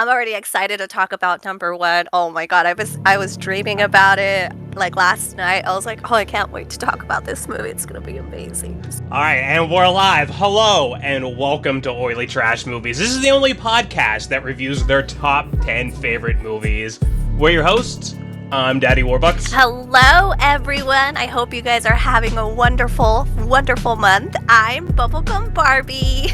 I'm already excited to talk about number one. Oh my god, I was dreaming about it like last night. I was like, oh, I can't wait to talk about this movie. It's gonna be amazing. Alright, and we're live. Hello, and welcome to Oily TrashMovies. This is the only podcast that reviews their top 10 favorite movies. We're your hosts. I'm Daddy Warbucks. Hello, everyone. I hope you guys are having a wonderful, wonderful month. I'm Bubblegum Barbie.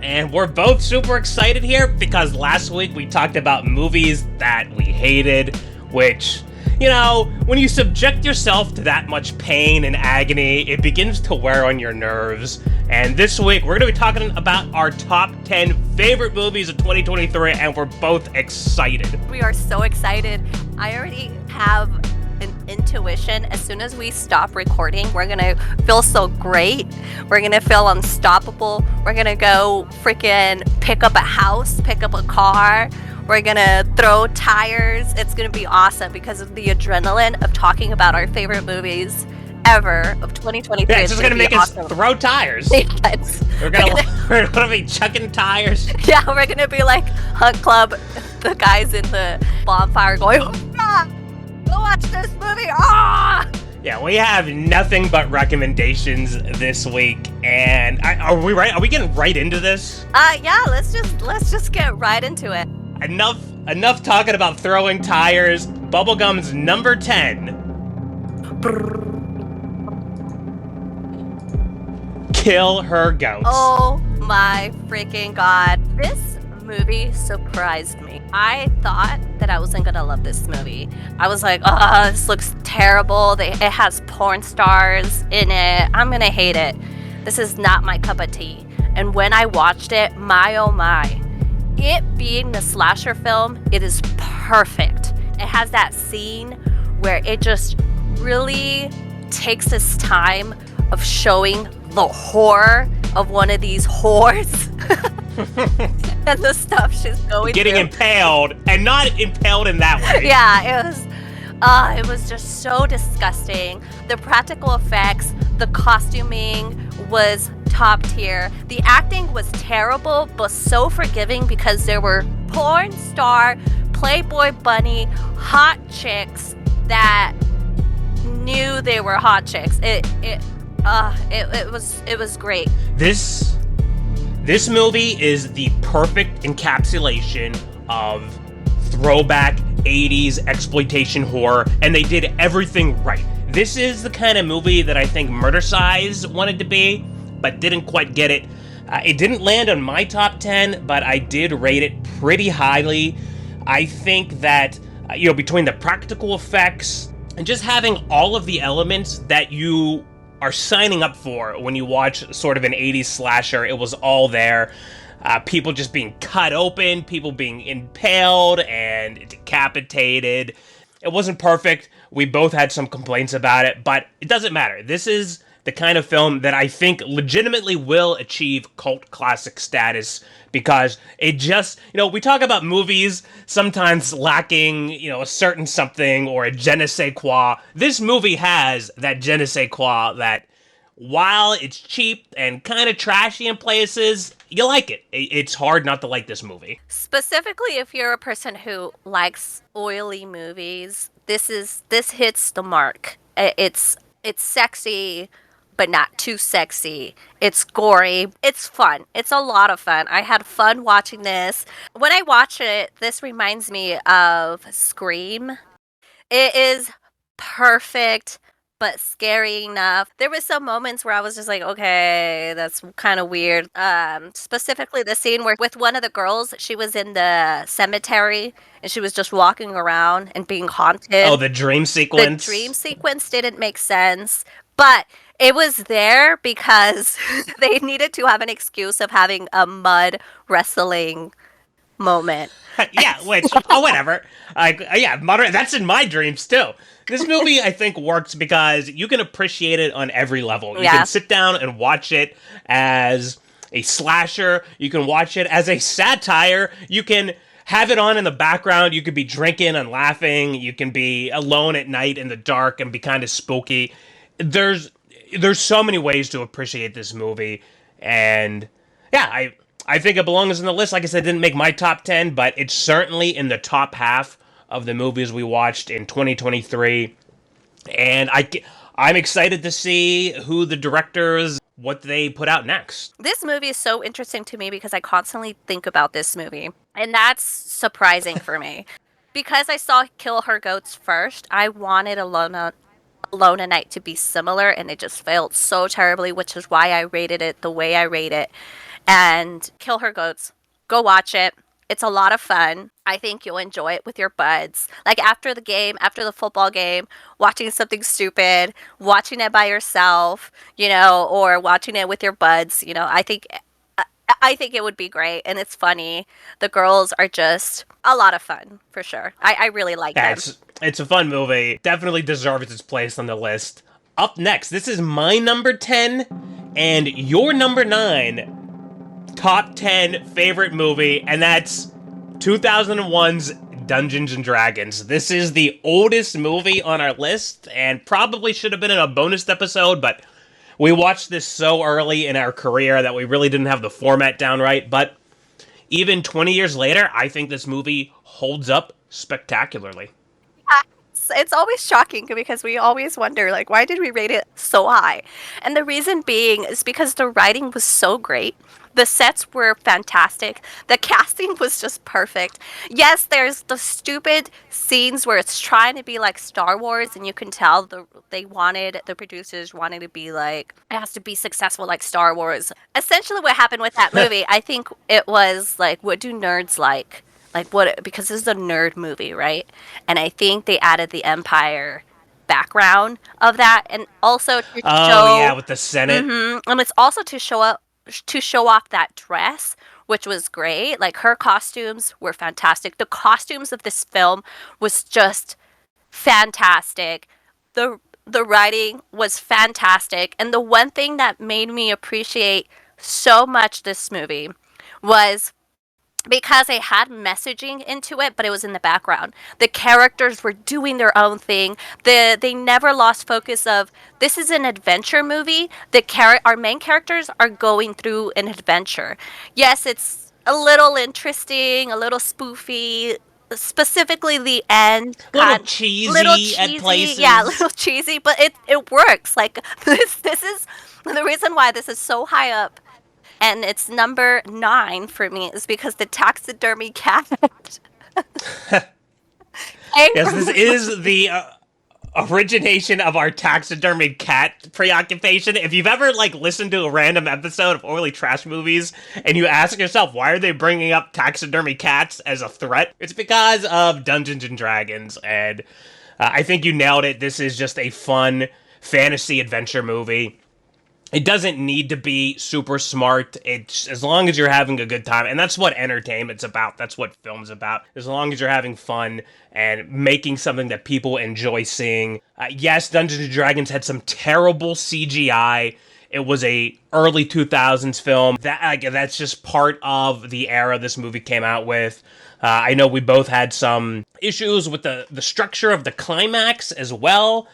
And we're both super excited here because last week we talked about movies that we hated, which, you know, when you subject yourself to that much pain and agony, it begins to wear on your nerves. And this week we're going to be talking about our top 10 favorite movies of 2023, and we're both excited. We are so excited. I already have an intuition. As soon as we stop recording, we're gonna feel so great. We're gonna feel unstoppable. We're gonna go freaking pick up a house, pick up a car. We're gonna throw tires. It's gonna be awesome because of the adrenaline of talking about our favorite movies ever of 2023. Yeah, it's just gonna make us throw tires. Yes. We're gonna be chucking tires. Yeah, we're gonna be like Hunt Club, the guys in the bonfire going, ah, go watch this movie. Ah! Yeah, we have nothing but recommendations this week, and are we right? Are we getting right into this? Yeah. Let's just get right into it. Enough talking about throwing tires. Bubblegum's number 10. Kill Her Goats. Oh my freaking god. This movie surprised me. I thought that I wasn't gonna love this movie. I was like, oh, this looks terrible. It has porn stars in it. I'm gonna hate it. This is not my cup of tea. And when I watched it, my oh my. It being the slasher film, it is perfect. It has that scene where it just really takes its time of showing the horror of one of these whores and the stuff she's going getting through. Impaled, and not impaled in that way. Yeah, it was just so disgusting. The practical effects, the costuming was top tier. The acting was terrible, but so forgiving because there were porn star, Playboy bunny, hot chicks that knew they were hot chicks. It was great. This movie is the perfect encapsulation of throwback 80s exploitation horror, and they did everything right. This is the kind of movie that I think Murder Size wanted to be, but didn't quite get it. It didn't land on my top 10, but I did rate it pretty highly. I think that, between the practical effects and just having all of the elements that you are signing up for when you watch sort of an 80s slasher, it was all there. People just being cut open, people being impaled and decapitated. It wasn't perfect. We both had some complaints about it, but it doesn't matter. This is the kind of film that I think legitimately will achieve cult classic status, because it just, we talk about movies sometimes lacking, a certain something or a je ne sais quoi. This movie has that je ne sais quoi that, while it's cheap and kind of trashy in places, you like it. It's hard not to like this movie. Specifically, if you're a person who likes oily movies, this hits the mark. It's sexy, but not too sexy. It's gory. It's fun. It's a lot of fun. I had fun watching this. When I watch it, this reminds me of Scream. It is perfect, but scary enough. There were some moments where I was just like, okay, that's kind of weird. Specifically the scene where with one of the girls, she was in the cemetery and she was just walking around and being haunted. Oh, the dream sequence? The dream sequence didn't make sense, but it was there because they needed to have an excuse of having a mud wrestling moment. Yeah, which, whatever. That's in my dreams too. This movie, I think, works because you can appreciate it on every level. You can sit down and watch it as a slasher. You can watch it as a satire. You can have it on in the background. You could be drinking and laughing. You can be alone at night in the dark and be kind of spooky. There's so many ways to appreciate this movie, and yeah, I think it belongs in the list. Like I said, it didn't make my top 10, but it's certainly in the top half of the movies we watched in 2023. And I'm excited to see who the directors, what they put out next. This movie is so interesting to me because I constantly think about this movie, and that's surprising for me. Because I saw Kill Her Goats first, I wanted Alone at Night to be similar, and it just failed so terribly, which is why I rated it the way I rate it. And Kill Her Goats, go watch it. It's a lot of fun. I think you'll enjoy it with your buds. Like after the game, after the football game, watching something stupid, watching it by yourself, or watching it with your buds, I think it would be great, and it's funny. The girls are just a lot of fun for sure. I really like Yeah, them. it's a fun movie. Definitely deserves its place on the list. Up next, this is my number 10 and your number 9 top 10 favorite movie, and that's 2001's Dungeons and Dragons. This is the oldest movie on our list and probably should have been in a bonus episode, but we watched this so early in our career that we really didn't have the format down right. But even 20 years later, I think this movie holds up spectacularly. It's always shocking because we always wonder, like, why did we rate it so high? And the reason being is because the writing was so great. The sets were fantastic. The casting was just perfect. Yes, there's the stupid scenes where it's trying to be like Star Wars, and you can tell the producers wanted to be like, it has to be successful like Star Wars. Essentially, what happened with that movie, I think it was like, what do nerds like? Like what? Because this is a nerd movie, right? And I think they added the Empire background of that, and also to Oh, yeah, show, with the Senate. and it's also to show off that dress, which was great. Like her costumes were fantastic. The costumes of this film was just fantastic. The writing was fantastic, and the one thing that made me appreciate so much this movie was because they had messaging into it, but it was in the background. The characters were doing their own thing. They never lost focus of, this is an adventure movie. Our main characters are going through an adventure. Yes, it's a little interesting, a little spoofy. Specifically, the end, A little little cheesy at cheesy, yeah, a places. little cheesy, but it works. Like this is the reason why this is so high up, and it's number 9 for me is because the taxidermy cat. Yes, this is the origination of our taxidermy cat preoccupation. If you've ever listened to a random episode of Oily Trash Movies and you ask yourself why are they bringing up taxidermy cats as a threat, it's because of Dungeons and Dragons. And I think you nailed it. This is just a fun fantasy adventure movie. It doesn't need to be super smart. It's as long as you're having a good time, and that's what entertainment's about. That's what film's about. As long as you're having fun and making something that people enjoy seeing. Yes, Dungeons and Dragons had some terrible CGI. It was a early 2000s film. That's just part of the era this movie came out with. I know we both had some issues with the structure of the climax as well,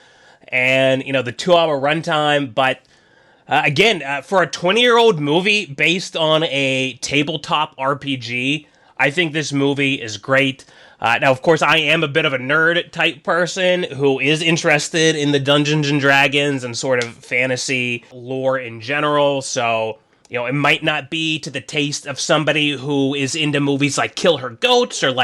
and the 2-hour runtime, but again, for a 20-year-old movie based on a tabletop RPG, I think this movie is great. Now, of course, I am a bit of a nerd type person who is interested in the Dungeons and Dragons and sort of fantasy lore in general, so it might not be to the taste of somebody who is into movies like Kill Her Goats or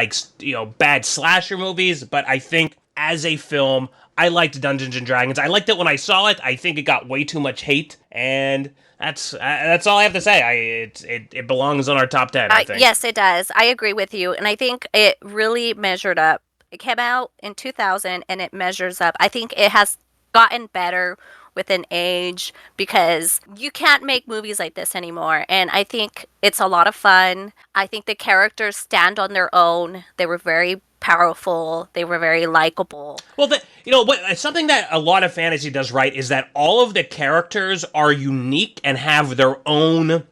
bad slasher movies, but I think as a film, I liked Dungeons and Dragons. I liked it when I saw it. I think it got way too much hate, and that's all I have to say. It belongs on our top 10, I think. Yes, it does. I agree with you, and I think it really measured up. It came out in 2000, and it measures up. I think it has gotten better with an age because you can't make movies like this anymore, and I think it's a lot of fun. I think the characters stand on their own. They were very powerful. They were very likable. Well, something that a lot of fantasy does right is that all of the characters are unique and have their own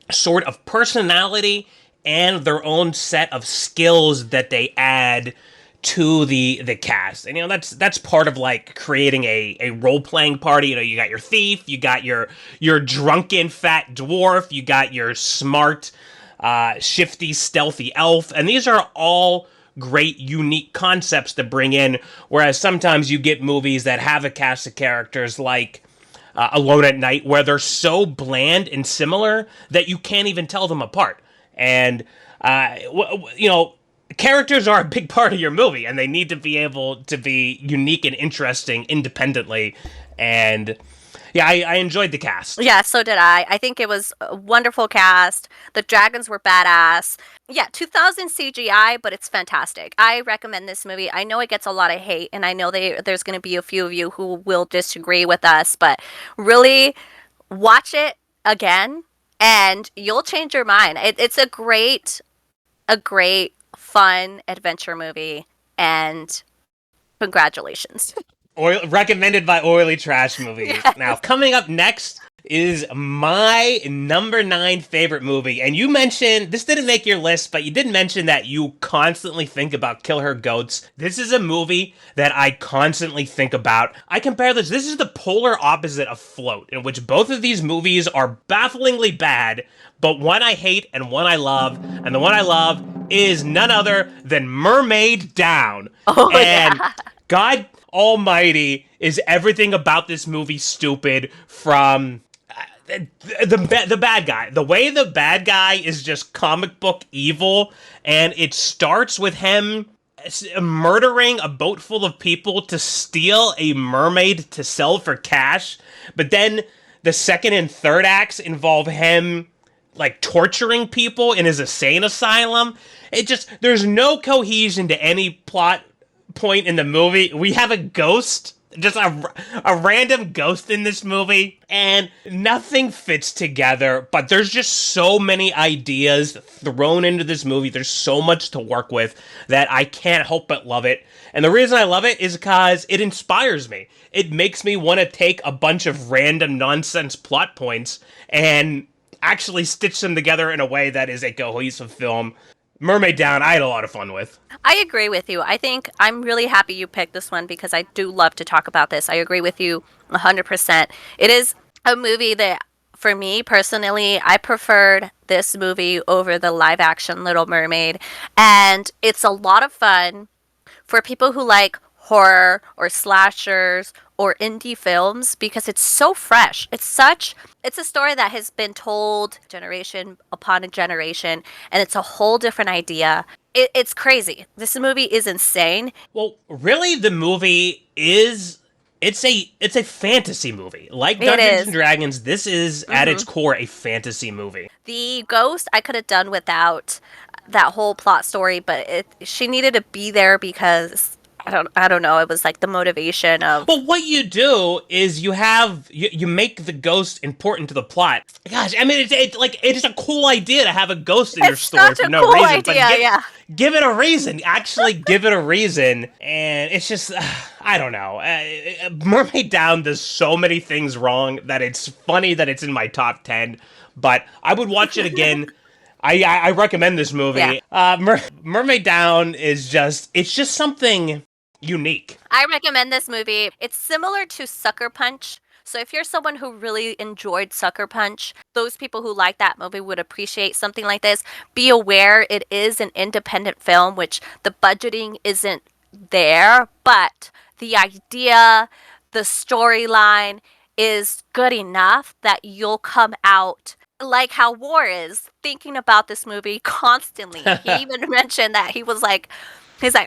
sort of personality and their own set of skills that they add to the cast. And that's part of like creating a role-playing party. You got your thief, you got your drunken fat dwarf, you got your smart shifty stealthy elf, and these are all great unique concepts to bring in, whereas sometimes you get movies that have a cast of characters like Alone at Night, where they're so bland and similar that you can't even tell them apart. And characters are a big part of your movie, and they need to be able to be unique and interesting independently. And yeah, I enjoyed the cast. Yeah, so did I. I think it was a wonderful cast. The dragons were badass. Yeah, 2000 CGI, but it's fantastic. I recommend this movie. I know it gets a lot of hate, and I know there's going to be a few of you who will disagree with us, but really watch it again, and you'll change your mind. It's a great, fun adventure movie, and congratulations. Recommended by Oily Trash Movies. Yes. Now, coming up next is my number 9 favorite movie. And you mentioned, this didn't make your list, but you did mention that you constantly think about Kill Her Goats. This is a movie that I constantly think about. I compare this is the polar opposite of Float, in which both of these movies are bafflingly bad, but one I hate and one I love. And the one I love is none other than Mermaid Down. Oh, And yeah. God Almighty, is everything about this movie stupid, from the bad guy. The way the bad guy is just comic book evil, and it starts with him murdering a boat full of people to steal a mermaid to sell for cash, but then the second and third acts involve him like torturing people in his insane asylum. There's no cohesion to any plot point in the movie. We have a ghost, just a random ghost in this movie, and nothing fits together, but there's just so many ideas thrown into this movie. There's so much to work with that I can't help but love it. And the reason I love it is because it inspires me. It makes me want to take a bunch of random nonsense plot points and actually stitch them together in a way that is a cohesive film. Mermaid Down, I had a lot of fun with. I agree with you. I think I'm really happy you picked this one because I do love to talk about this. I agree with you 100%. It is a movie that, for me personally, I preferred this movie over the live action Little Mermaid. And it's a lot of fun for people who like horror or slashers or indie films because it's so fresh. It's a story that has been told generation upon a generation, and it's a whole different idea. It's crazy. This movie is insane. Well, really, the movie is it's a fantasy movie. Like It Dungeons is. and Dragons, this is at its core a fantasy movie. The ghost I could have done without that whole plot story, but she needed to be there because I don't know. It was like the motivation of. Well, what you do is you make the ghost important to the plot. Gosh, I mean, it is a cool idea to have a ghost in your It's story such for a no cool reason. idea, But yeah. give it a reason. Actually, give it a reason, and it's just I don't know. Mermaid Down does so many things wrong that it's funny that it's in my top 10. But I would watch it again. I recommend this movie. Yeah. Mermaid Down is it's just something unique. I recommend this movie. It's similar to Sucker Punch. So if you're someone who really enjoyed Sucker Punch, those people who like that movie would appreciate something like this. Be aware it is an independent film, which the budgeting isn't there, but the idea, the storyline is good enough that you'll come out like how War is thinking about this movie constantly. He even mentioned that he's like,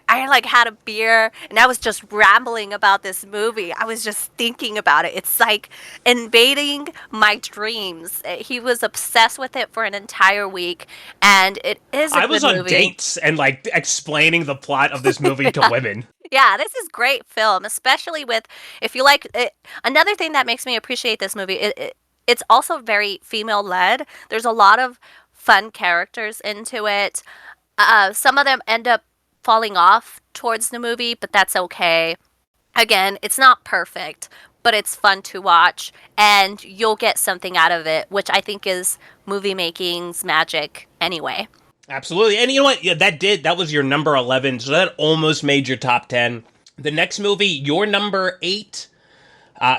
I like had a beer and I was just rambling about this movie. I was just thinking about it. It's like invading my dreams. He was obsessed with it for an entire week, and it is a I was good on movie. dates and like explaining the plot of this movie to women. Yeah, this is great film, especially with if you like it. Another thing that makes me appreciate this movie, it's also very female led. There's a lot of fun characters into it. Some of them end up falling off towards the movie, but that's okay. Again, it's not perfect, but it's fun to watch, and you'll get something out of it, which I think is movie making's magic anyway. Absolutely. And you know what? Yeah, that was your number 11, so that almost made your top 10. The next movie, your number 8,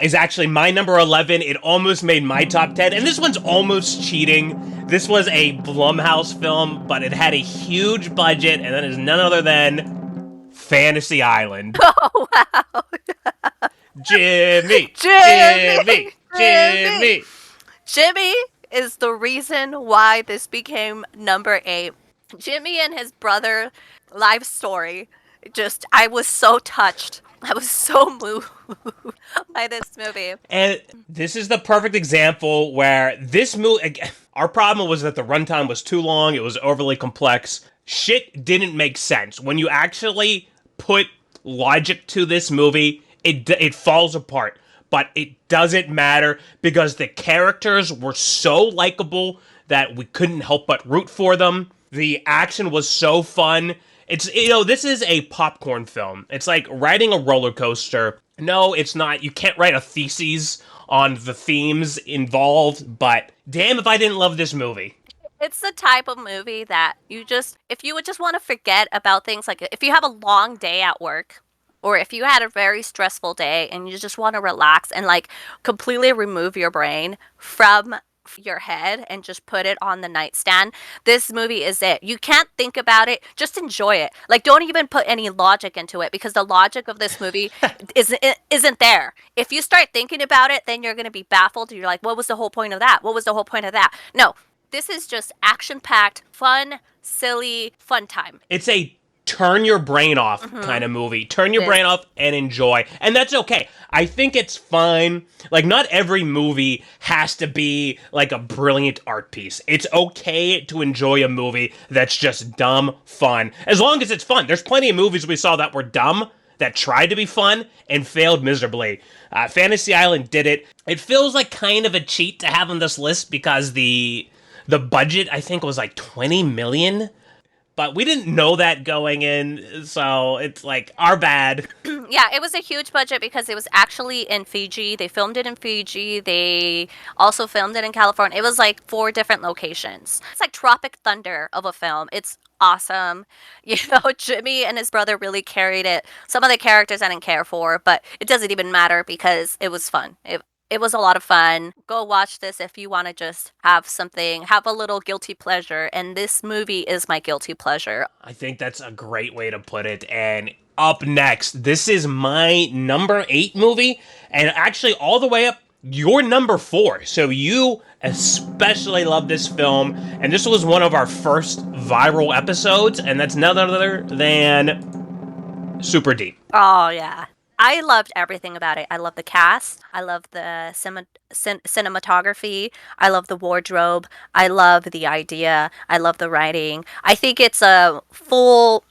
is actually my number 11. It almost made my top 10. And this one's almost cheating. This was a Blumhouse film, but it had a huge budget, and that is none other than Fantasy Island. Oh wow. Jimmy! Jimmy, Jimmy! Jimmy, Jimmy! Jimmy is the reason why this became number 8. Jimmy and his brother life story. Just, I was so touched. I was so moved by this movie. And this is the perfect example where this movie. Our problem was that the runtime was too long, it was overly complex. Shit didn't make sense. When you actually put logic to this movie, it falls apart. But it doesn't matter because the characters were so likable that we couldn't help but root for them. The action was so fun. This is a popcorn film. It's like riding a roller coaster. No, it's not. You can't write a thesis on the themes involved, but damn if I didn't love this movie. It's the type of movie that if you would just want to forget about things, like if you have a long day at work, or if you had a very stressful day and you just want to relax and like completely remove your brain from your head and just put it on the nightstand, this movie is it. You can't think about it, just enjoy it. Like, don't even put any logic into it, because the logic of this movie isn't there. If you start thinking about it, then you're going to be baffled. You're like, what was the whole point of that? What was the whole point of that? No, this is just action-packed, fun, silly, fun time. It's a turn your brain off kind of movie. Turn your brain off and enjoy. And that's okay. I think it's fine. Like, not every movie has to be like a brilliant art piece. It's okay to enjoy a movie that's just dumb fun. As long as it's fun. There's plenty of movies we saw that were dumb, that tried to be fun, and failed miserably. Fantasy Island did it. It feels like kind of a cheat to have on this list because the budget, I think, was like $20 million. But we didn't know that going in, so it's like our bad. Yeah, it was a huge budget because it was actually in Fiji. They filmed it in Fiji. They also filmed it in California. It was like 4 different locations. It's like Tropic Thunder of a film. It's awesome. Jimmy and his brother really carried it. Some of the characters I didn't care for, but it doesn't even matter because it was fun. It was a lot of fun. Go watch this if you want to just have a little guilty pleasure. And this movie is my guilty pleasure. I think that's a great way to put it. And up next, this is my number 8 movie. And actually, all the way up, your number 4. So you especially love this film. And this was one of our first viral episodes. And that's none other than Super Deep. Oh, yeah. I loved everything about it. I love the cast. I love the cinematography. I love the wardrobe. I love the idea. I love the writing. I think it's a full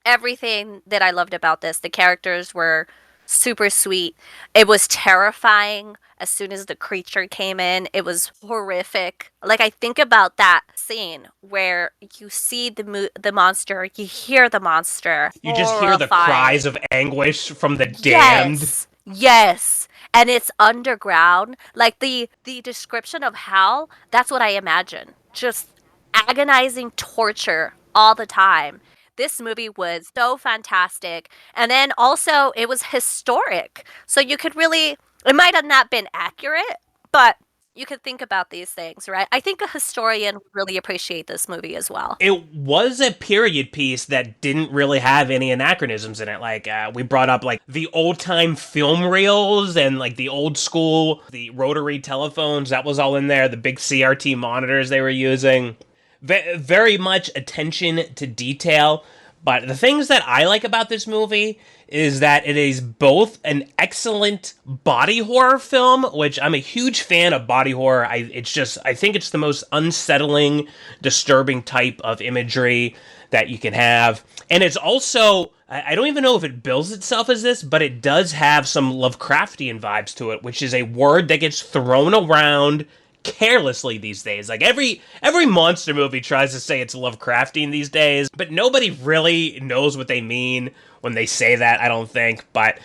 everything that I loved about this. The characters were super sweet. It was terrifying as soon as the creature came in. It was horrific. Like, I think about that scene where you see the monster, you hear the monster. You just hear the cries of anguish from the damned. Yes. And it's underground. Like, the description of hell, that's what I imagine. Just agonizing torture all the time. This movie was so fantastic. And then also, it was historic. So you could really, it might have not been accurate, but you could think about these things, right? I think a historian would really appreciate this movie as well. It was a period piece that didn't really have any anachronisms in it. Like, we brought up, like, the old-time film reels and, like, the old school, the rotary telephones. That was all in there. The big CRT monitors they were using. Very much attention to detail. But the things that I like about this movie is that it is both an excellent body horror film, which I'm a huge fan of body horror. I think it's the most unsettling, disturbing type of imagery that you can have. And it's also, I don't even know if it bills itself as this, but it does have some Lovecraftian vibes to it, which is a word that gets thrown around carelessly these days. Like, every monster movie tries to say it's Lovecraftian these days, but nobody really knows what they mean when they say that, I don't think. But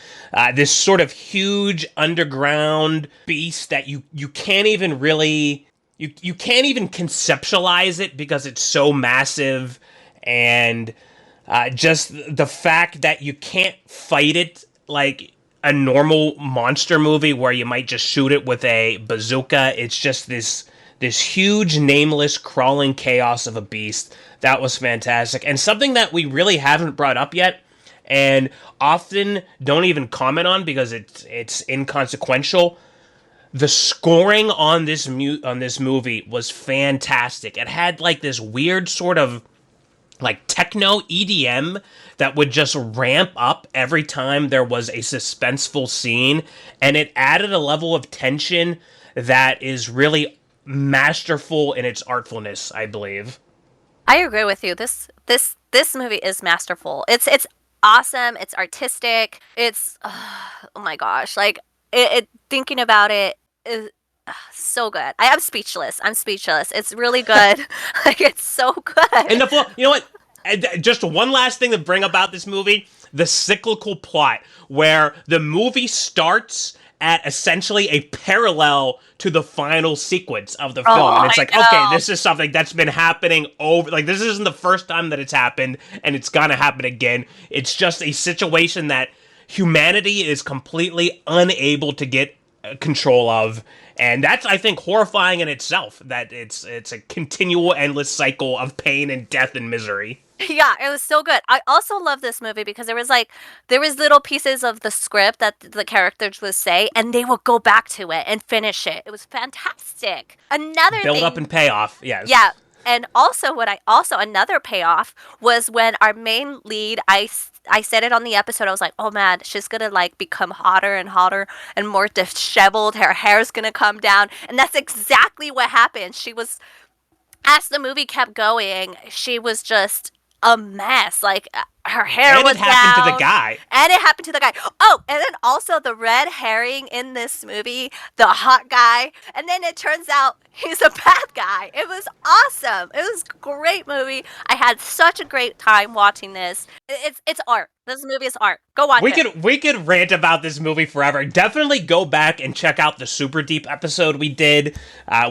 this sort of huge underground beast that you can't even really you can't even conceptualize it because it's so massive, and just the fact that you can't fight it like a normal monster movie where you might just shoot it with a bazooka. It's just this huge nameless crawling chaos of a beast. That was fantastic, and something that we really haven't brought up yet and often don't even comment on because it's inconsequential. The scoring on this movie was fantastic. It had like this weird sort of like techno EDM that would just ramp up every time there was a suspenseful scene, and it added a level of tension that is really masterful in its artfulness, I believe. I agree with you. This movie is masterful. It's awesome. It's artistic. It's oh my gosh, like it thinking about it is so good. I am speechless. I'm speechless. It's really good. Like it's so And good. you know what? Just one last thing to bring about this movie: the cyclical plot, where the movie starts at essentially a parallel to the final sequence of the film, Oh, and it's I like, okay, know. this is something that's been happening over. Like, this isn't the first time that it's happened, and it's gonna happen again. It's just a situation that humanity is completely unable to get control of, and that's, I think, horrifying in itself, that it's a continual endless cycle of pain and death and misery. Yeah, it was so good. I also love this movie because there was little pieces of the script that the characters would say and they would go back to it and finish it. It was fantastic. Another Build up thing, and payoff, yeah, yes. and also another payoff was when our main lead, I said it on the episode. I was like, "Oh man, she's going to like become hotter and hotter and more disheveled. Her hair's going to come down." And that's exactly what happened. She was, as the movie kept going, she was just a mess. Like her hair And it was happened to the down, guy. and it happened to the guy. Oh, and then also the red herring in this movie, the hot guy, and then it turns out he's a bad guy. It was awesome. It was a great movie. I had such a great time watching this. It's art. This movie is art. Go watch it. We could rant about this movie forever. Definitely go back and check out the Super Deep episode we did.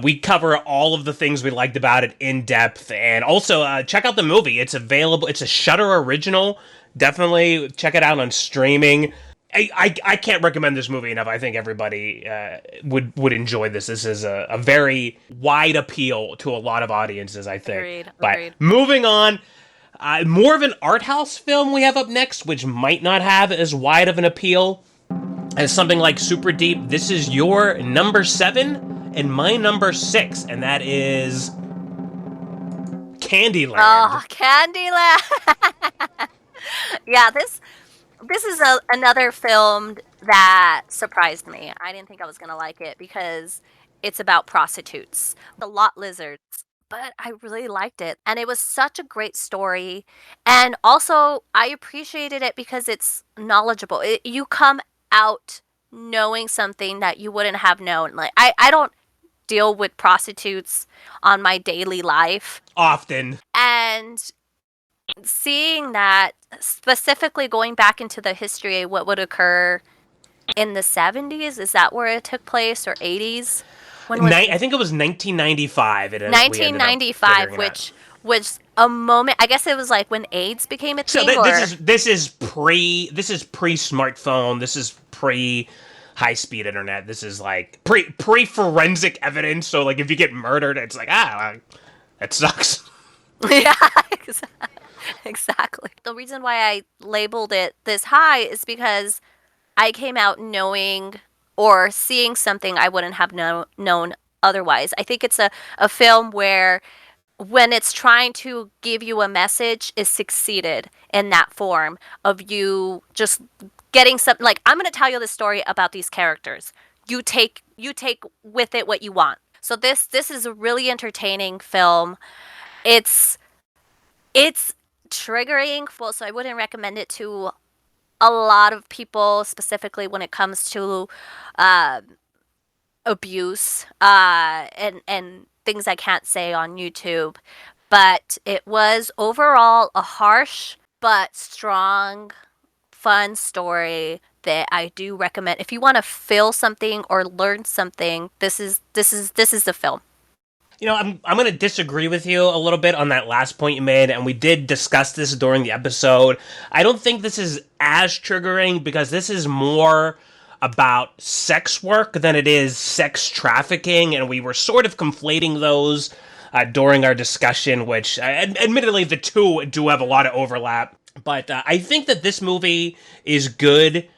We cover all of the things we liked about it in depth, and also check out the movie. It's available. It's a Shudder original. Definitely check it out on streaming. I can't recommend this movie enough. I think everybody would enjoy this. This is a very wide appeal to a lot of audiences, I think. Agreed. But Agreed. moving on, more of an art house film we have up next, which might not have as wide of an appeal as something like Super Deep. This is your number 7 and my number 6, and that is Candyland. Oh, Candyland. Yeah, this is another film that surprised me. I didn't think I was gonna like it because it's about prostitutes, the lot lizards. But I really liked it, and it was such a great story. And also, I appreciated it because it's knowledgeable. You come out knowing something that you wouldn't have known. Like I don't deal with prostitutes on my daily life, Often. and seeing that, specifically going back into the history of what would occur in the 70s, is that where it took place, or 80s? When was I think it was 1995. We ended up 1995, figuring it out. which was a moment, I guess it was like when AIDS became a So thing, or this is pre smartphone. This is pre high speed internet. This is like pre forensic evidence. So like if you get murdered, it's like that sucks. yeah, exactly. The reason why I labeled it this high is because I came out knowing or seeing something I wouldn't have known otherwise. I think it's a film where when it's trying to give you a message, is succeeded in that form of you just getting something like, I'm going to tell you the story about these characters. You take with it what you want. So this is a really entertaining film. It's it's triggering, well, so I wouldn't recommend it to a lot of people, specifically when it comes to uh, abuse and things I can't say on YouTube. But it was overall a harsh but strong, fun story that I do recommend. If you want to feel something or learn something, this is the film. I'm going to disagree with you a little bit on that last point you made, and we did discuss this during the episode. I don't think this is as triggering because this is more about sex work than it is sex trafficking, and we were sort of conflating those during our discussion, which admittedly the two do have a lot of overlap. But I think that this movie is good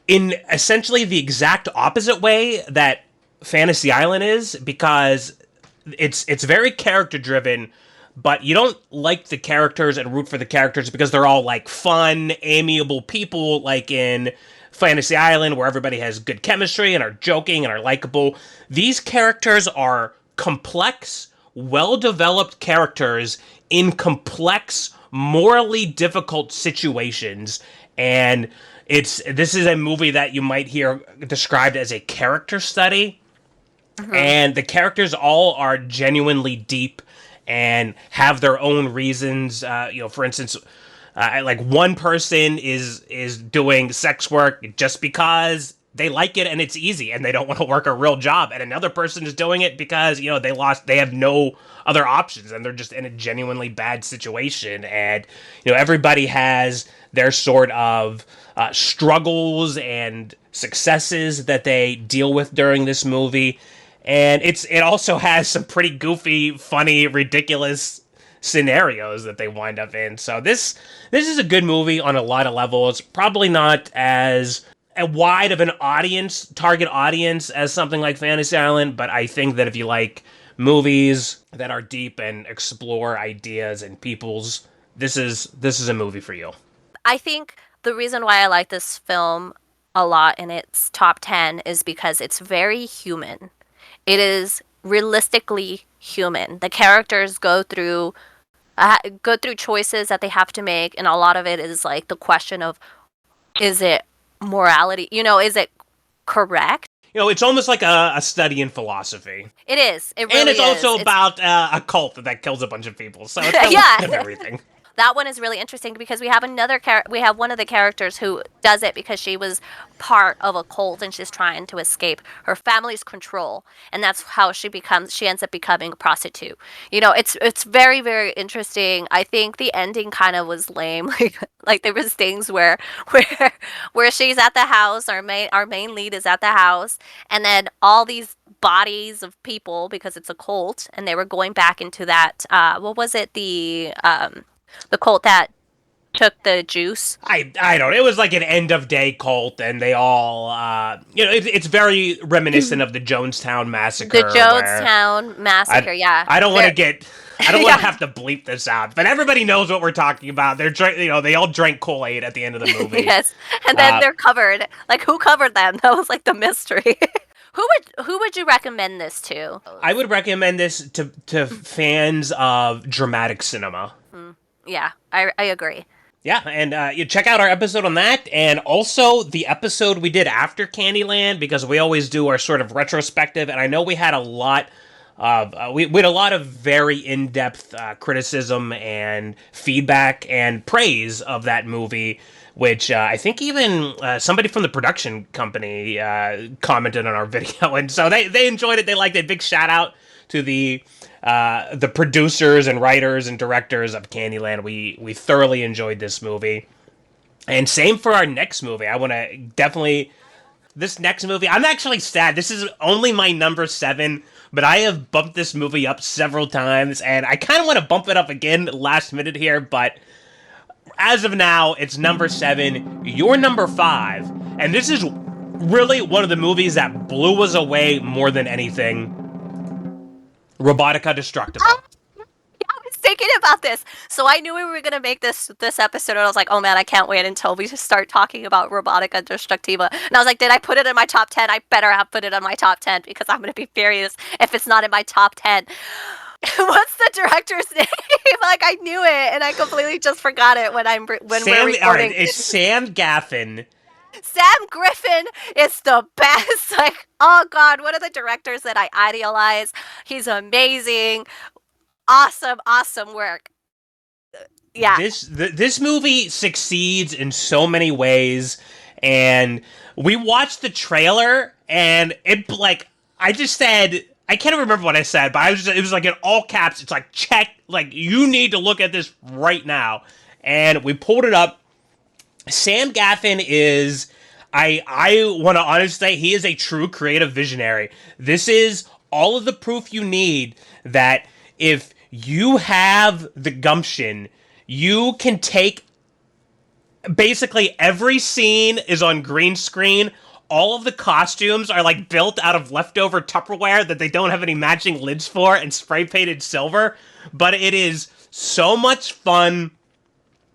in essentially the exact opposite way that Fantasy Island is, because it's very character driven, but you don't like the characters and root for the characters because they're all like fun, amiable people, like in Fantasy Island, where everybody has good chemistry and are joking and are likable. These characters are complex, well developed characters in complex, morally difficult situations, and this is a movie that you might hear described as a character study, and the characters all are genuinely deep and have their own reasons. For instance, like one person is doing sex work just because they like it and it's easy and they don't want to work a real job, and another person is doing it because they have no other options and they're just in a genuinely bad situation. And everybody has their sort of struggles and successes that they deal with during this movie. And it also has some pretty goofy, funny, ridiculous scenarios that they wind up in. So this is a good movie on a lot of levels. Probably not as a wide of an target audience as something like Fantasy Island, but I think that if you like movies that are deep and explore ideas and peoples, this is a movie for you. I think the reason why I like this film a lot in its top 10 is because it's very human. It is realistically human. The characters go through choices that they have to make, and a lot of it is like the question of, is it morality? Is it correct? It's almost like a study in philosophy. It is. It really and it's is. also about a cult that kills a bunch of people. So it's yeah. of everything. That one is really interesting because we have we have one of the characters who does it because she was part of a cult and she's trying to escape her family's control, and that's how she ends up becoming a prostitute. It's very, very interesting. I think the ending kind of was lame. Like there was things where she's at the house, our main lead is at the house, and then all these bodies of people, because it's a cult, and they were going back into that what was it, the cult that took the juice. I don't. It was like an end of day cult, and they all, it's very reminiscent of the Jonestown massacre. The Jonestown massacre, yeah. I don't want to get. I don't want to have to bleep this out, but everybody knows what we're talking about. They all drank Kool-Aid at the end of the movie. Yes, and then they're covered. Like, who covered them? That was like the mystery. Who would you recommend this to? I would recommend this to fans of dramatic cinema. Yeah, I agree. Yeah, and you check out our episode on that, and also the episode we did after Candyland, because we always do our sort of retrospective, and I know we had a lot of we had a lot of very in-depth criticism and feedback and praise of that movie, which I think even somebody from the production company commented on our video, and so they enjoyed it, they liked it. Big shout out to the producers and writers and directors of Candyland. We thoroughly enjoyed this movie. And same for our next movie. I want to definitely... This next movie, I'm actually sad. This is only my number 7, but I have bumped this movie up several times, and I kind of want to bump it up again last minute here, but as of now, it's number 7. You're number 5. And this is really one of the movies that blew us away more than anything. Robotica Destructiva. I was thinking about this. So I knew we were going to make this episode, and I was like, oh man, I can't wait until we just start talking about Robotica Destructiva. And I was like, did I put it in my top 10? I better have put it in my top 10, because I'm going to be furious if it's not in my top 10. What's the director's name? Like, I knew it, and I completely just forgot it when we're recording. All right, it's Sam Gaffin. Sam Griffin is the best. Like, oh god, one of the directors that I idealize. He's amazing. Awesome work. Yeah. This movie succeeds in so many ways, and we watched the trailer, and it, like, I just said, I can't remember what I said, but it was like in all caps. It's like, check, like, you need to look at this right now. And we pulled it up. Sam Gaffin is, I want to honestly say, he is a true creative visionary. This is all of the proof you need that if you have the gumption, you can take basically every scene is on green screen. All of the costumes are like built out of leftover Tupperware that they don't have any matching lids for and spray painted silver. But it is so much fun.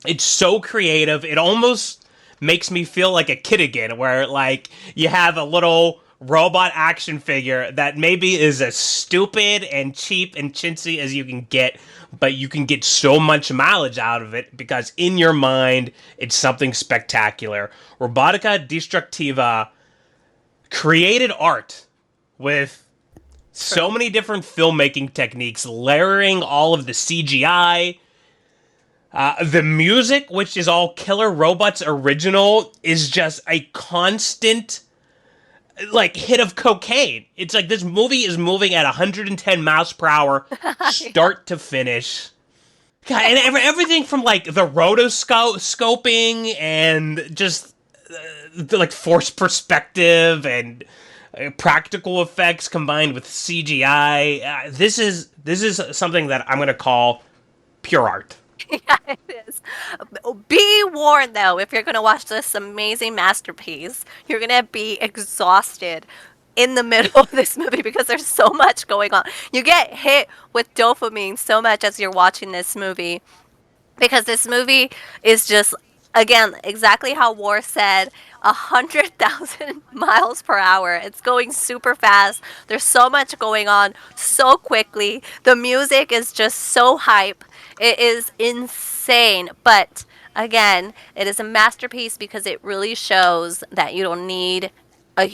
It's so creative. It almost makes me feel like a kid again, where like you have a little robot action figure that maybe is as stupid and cheap and chintzy as you can get, but you can get so much mileage out of it because in your mind it's something spectacular. Robotica Destructiva created art with so True. many different filmmaking techniques, layering all of the CGI. The music, which is all Killer Robot's original, is just a constant like hit of cocaine. It's like this movie is moving at 110 miles per hour, Yeah. start to finish. God, and everything from like the rotoscoping and just the like forced perspective and practical effects combined with CGI. This is something that I'm gonna call pure art. Yeah, it is. Be warned though, if you're gonna watch this amazing masterpiece, you're gonna be exhausted in the middle of this movie because there's so much going on. You get hit with dopamine so much as you're watching this movie because this movie is just, again, exactly how War said, 100,000 miles per hour. It's going super fast. There's so much going on so quickly. The music is just so hype. It is insane. But again, it is a masterpiece because it really shows that you don't need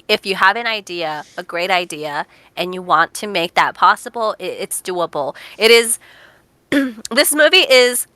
if you have an idea, a great idea, and you want to make that possible, it's doable. It is. This movie is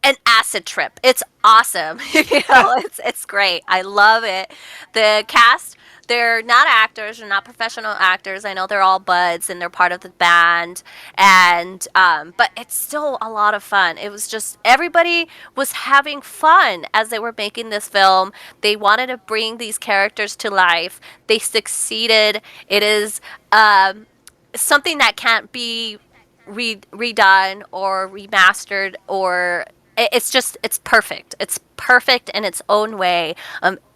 an acid trip. It's awesome. It's great. I love it. The cast, they're not actors, they're not professional actors. I know they're all buds and they're part of the band, and but it's still a lot of fun. It was just everybody was having fun as they were making this film. They wanted to bring these characters to life. They succeeded. It is something that can't be redone or remastered or it's just it's perfect in its own way.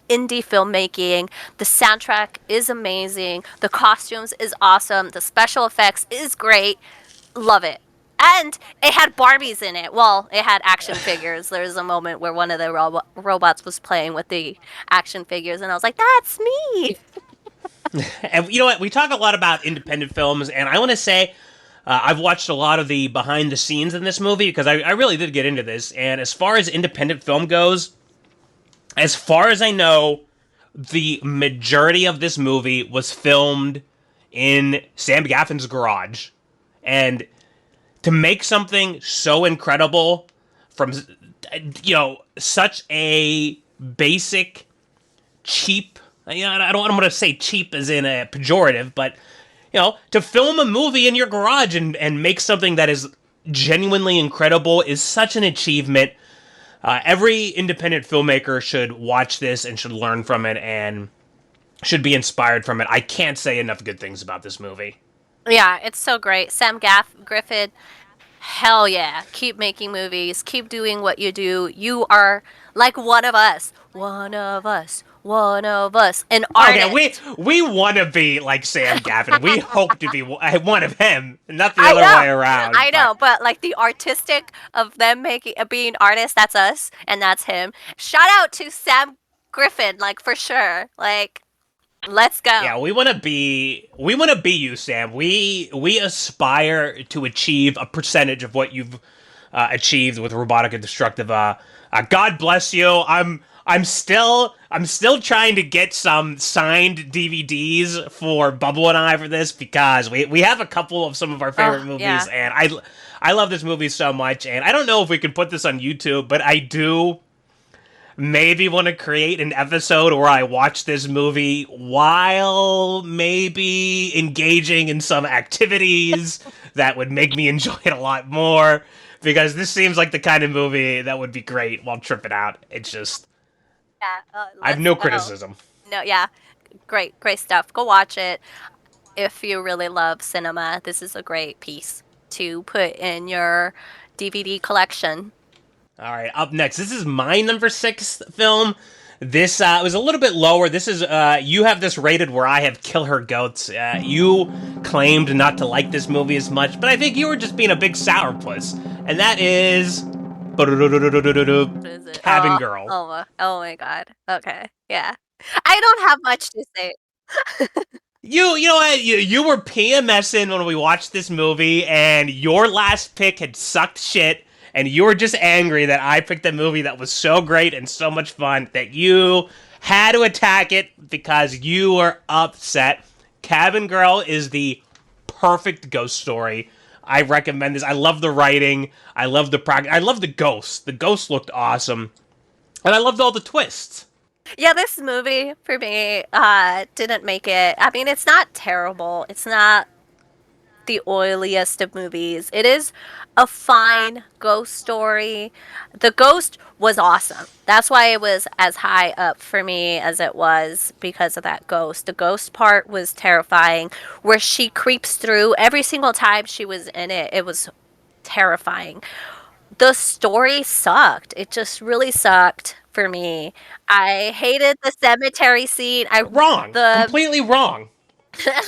Indie filmmaking, the soundtrack is amazing, the costumes is awesome, the special effects is great, love it. And it had Barbies in it. Well, it had action figures. There was a moment where one of the robots was playing with the action figures, and I was like, "That's me." And you know what? We talk a lot about independent films, and I want to say I've watched a lot of the behind the scenes in this movie because I really did get into this. And as far as independent film goes, as far as I know, the majority of this movie was filmed in Sam Gaffin's garage. And to make something so incredible from, such a basic, cheap, I don't want to say cheap as in a pejorative, but to film a movie in your garage and make something that is genuinely incredible is such an achievement. Every independent filmmaker should watch this and should learn from it and should be inspired from it. I can't say enough good things about this movie. Yeah, it's so great. Griffith, hell yeah. Keep making movies. Keep doing what you do. You are like one of us. One of us. One of us. An Okay, we artist. we want to be like Sam Gaffin. We hope to be one of him, not the I other way know. around. I But know, but like the artistic of them making being artists, that's us and that's him. Shout out to Sam Griffin, like for sure. Like, let's yeah, go. we want to be you, Sam. We aspire to achieve a percentage of what you've achieved with Robotica Destructiva. God bless you. I'm still trying to get some signed DVDs for Bubble and I for this because we have a couple of some of our favorite Oh, movies yeah. and I love this movie so much and I don't know if we can put this on YouTube, but maybe want to create an episode where I watch this movie while maybe engaging in some activities that would make me enjoy it a lot more. Because this seems like the kind of movie that would be great while tripping out. It's just, Yeah, I have let's no know. criticism. No, yeah, great stuff. Go watch it if you really love cinema. This is a great piece to put in your DVD collection. All right, up next. This is my number six film. This was a little bit lower. This is you have this rated where I have Kill Her Goats. You claimed not to like this movie as much, but I think you were just being a big sourpuss, and that is What is it? Cabin Girl. Oh my God. Okay, yeah. I don't have much to say. You know what? You were PMSing when we watched this movie, and your last pick had sucked shit, and you were just angry that I picked a movie that was so great and so much fun that you had to attack it because you were upset. Cabin Girl is the perfect ghost story. I recommend this. I love the writing. I love the I love the ghost. The ghost looked awesome, and I loved all the twists. Yeah, this movie for me didn't make it. I mean, it's not terrible. It's not the oiliest of movies. It is a fine ghost story. The ghost was awesome. That's why it was as high up for me as it was because of that ghost. The ghost part was terrifying, where she creeps through every single time she was in it. It was terrifying. The story sucked. It just really sucked for me. I hated the cemetery scene. I Wrong. the Completely wrong.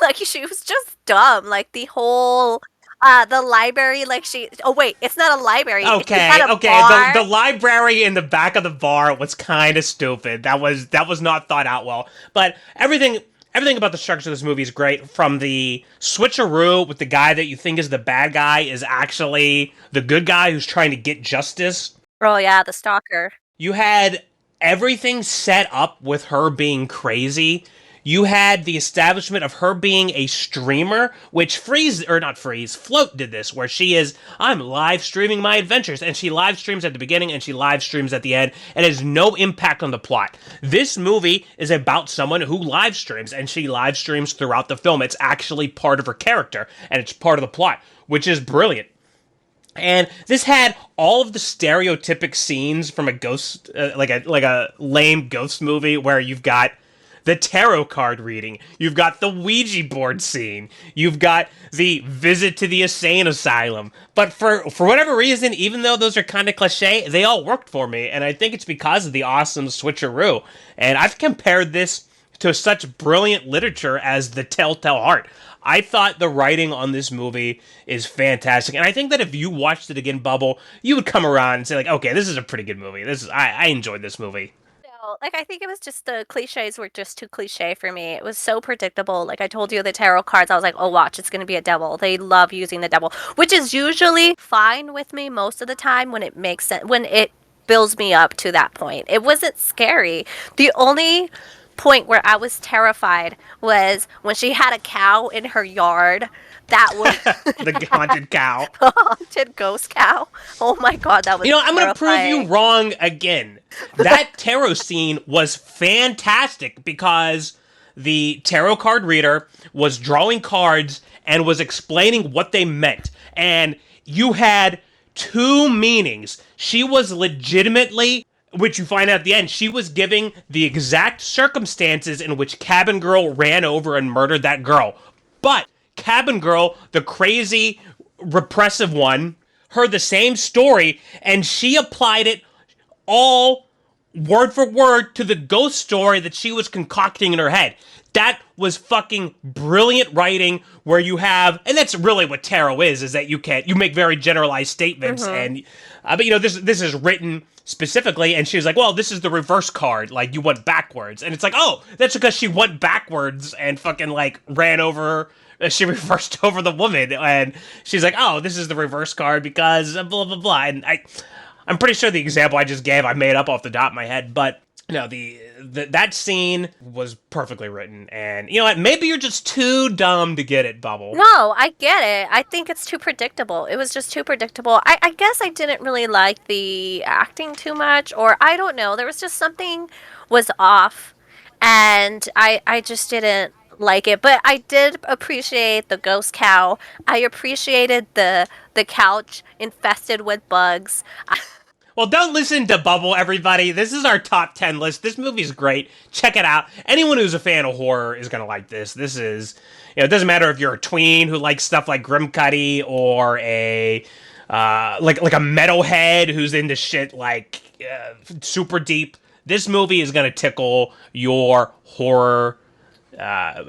like she was just dumb. Like the whole the library, like she oh wait, it's not a library. She's Okay, at a okay. The bar. library in the back of the bar was kind of stupid. That was not thought out well. But everything about the structure of this movie is great. From the switcheroo with the guy that you think is the bad guy is actually the good guy who's trying to get justice. Oh yeah, the stalker. You had everything set up with her being crazy. You had the establishment of her being a streamer, which Float did this, where she is, I'm live streaming my adventures, and she live streams at the beginning and she live streams at the end, and has no impact on the plot. This movie is about someone who live streams, and she live streams throughout the film. It's actually part of her character, and it's part of the plot, which is brilliant. And this had all of the stereotypic scenes from a ghost, like a lame ghost movie, where you've got the tarot card reading, you've got the Ouija board scene, you've got the visit to the insane asylum. But for whatever reason, even though those are kind of cliche, they all worked for me, and I think it's because of the awesome switcheroo. And I've compared this to such brilliant literature as The Telltale Heart. I thought the writing on this movie is fantastic, and I think that if you watched it again, Bubble, you would come around and say like, okay, this is a pretty good movie. I enjoyed this movie. No, like I think it was just the cliches were just too cliche for me. It was so predictable. Like I told you, the tarot cards, I was like, oh, watch, it's gonna be a devil. They love using the devil, which is usually fine with me most of the time when it makes sense, when it builds me up to that point. It wasn't scary. The only point where I was terrified was when she had a cow in her yard. That was The haunted cow. a haunted ghost cow. Oh my god, that was I'm going to prove you terrifying. wrong again. That tarot scene was fantastic because the tarot card reader was drawing cards and was explaining what they meant. And you had two meanings. She was legitimately, which you find out at the end, she was giving the exact circumstances in which Cabin Girl ran over and murdered that girl. But Cabin Girl, the crazy, repressive one, heard the same story, and she applied it all word for word to the ghost story that she was concocting in her head. That was fucking brilliant writing where you have, and that's really what tarot is that you make very generalized statements, and but this is written specifically, and she was like, well, this is the reverse card, like you went backwards, and it's like, oh, that's because she went backwards and fucking like ran over, she reversed over the woman, and she's like, oh, this is the reverse card because blah blah blah, and I'm pretty sure the example I just gave I made up off the top of my head, but no, that scene was perfectly written. And you know what? Maybe you're just too dumb to get it, Bubble. No, I get it. I think it's too predictable. It was just too predictable. I guess I didn't really like the acting too much, or I don't know. There was just something was off, and I just didn't like it. But I did appreciate the ghost cow. I appreciated the couch infested with bugs. Well, don't listen to Bubble, everybody. This is our top 10 list. This movie's great. Check it out. Anyone who's a fan of horror is going to like this. This is, it doesn't matter if you're a tween who likes stuff like Grim Cuddy or a, like a metalhead who's into shit like super deep. This movie is going to tickle your horror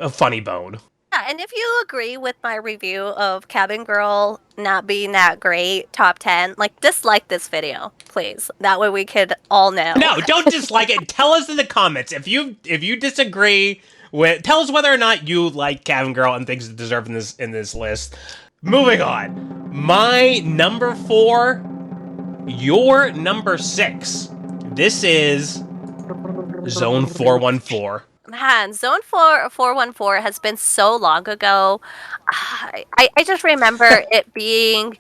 funny bone. Yeah, and if you agree with my review of Cabin Girl not being that great, top 10, like, dislike this video, please. That way we could all know. No, don't dislike it. Tell us in the comments if you disagree with. Tell us whether or not you like Cabin Girl and things that deserve in this list. Moving on, my number 4, your number 6. This is Zone 414. Man, Zone 414 has been so long ago. I just remember it being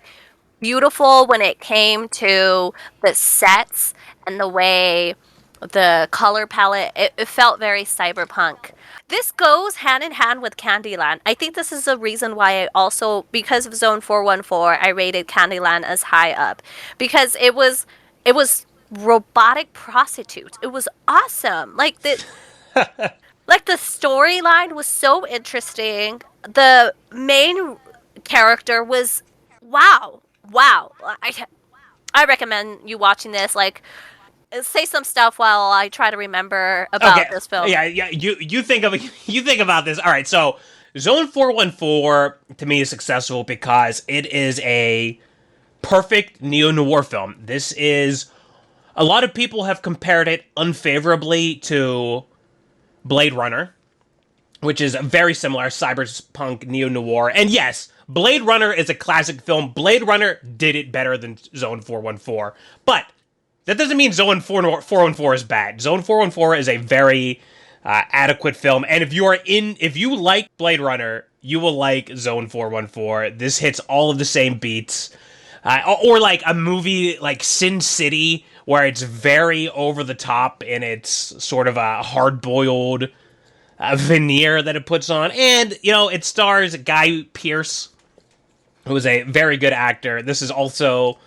beautiful when it came to the sets and the way the color palette, it felt very cyberpunk. This goes hand in hand with Candyland. I think this is the reason why I also, because of Zone 414, I rated Candyland as high up. Because it was robotic prostitutes. It was awesome. Like the storyline was so interesting. The main character was wow. I recommend you watching this. Like, say some stuff while I try to remember about this film. Yeah. You think about this. All right, so Zone 414 to me is successful because it is a perfect neo-noir film. This is, a lot of people have compared it unfavorably to Blade Runner, which is very similar, cyberpunk neo-noir. And yes, Blade Runner is a classic film. Blade Runner did it better than Zone 414. But that doesn't mean Zone 414 is bad. Zone 414 is a very adequate film. And if you like Blade Runner, you will like Zone 414. This hits all of the same beats. Or like a movie like Sin City, where it's very over the top and it's sort of a hard-boiled veneer that it puts on. And, it stars Guy Pearce, who is a very good actor. This is also,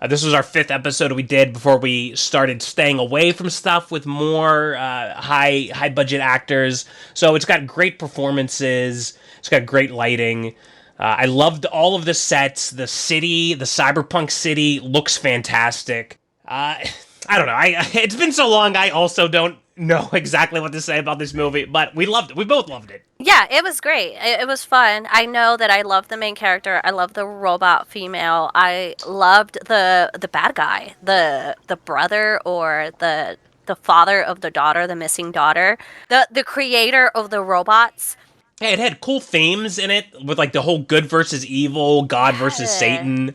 this was our 5th episode we did before we started staying away from stuff with more high-budget actors. So it's got great performances. It's got great lighting. I loved all of the sets. The city, the cyberpunk city, looks fantastic. I don't know. It's been so long, I also don't know exactly what to say about this movie, but we loved it. We both loved it. Yeah, it was great. It was fun. I know that I love the main character. I love the robot female. I loved the bad guy, the brother or the father of the daughter, the missing daughter, the creator of the robots. Hey, it had cool themes in it with like the whole good versus evil, God versus Satan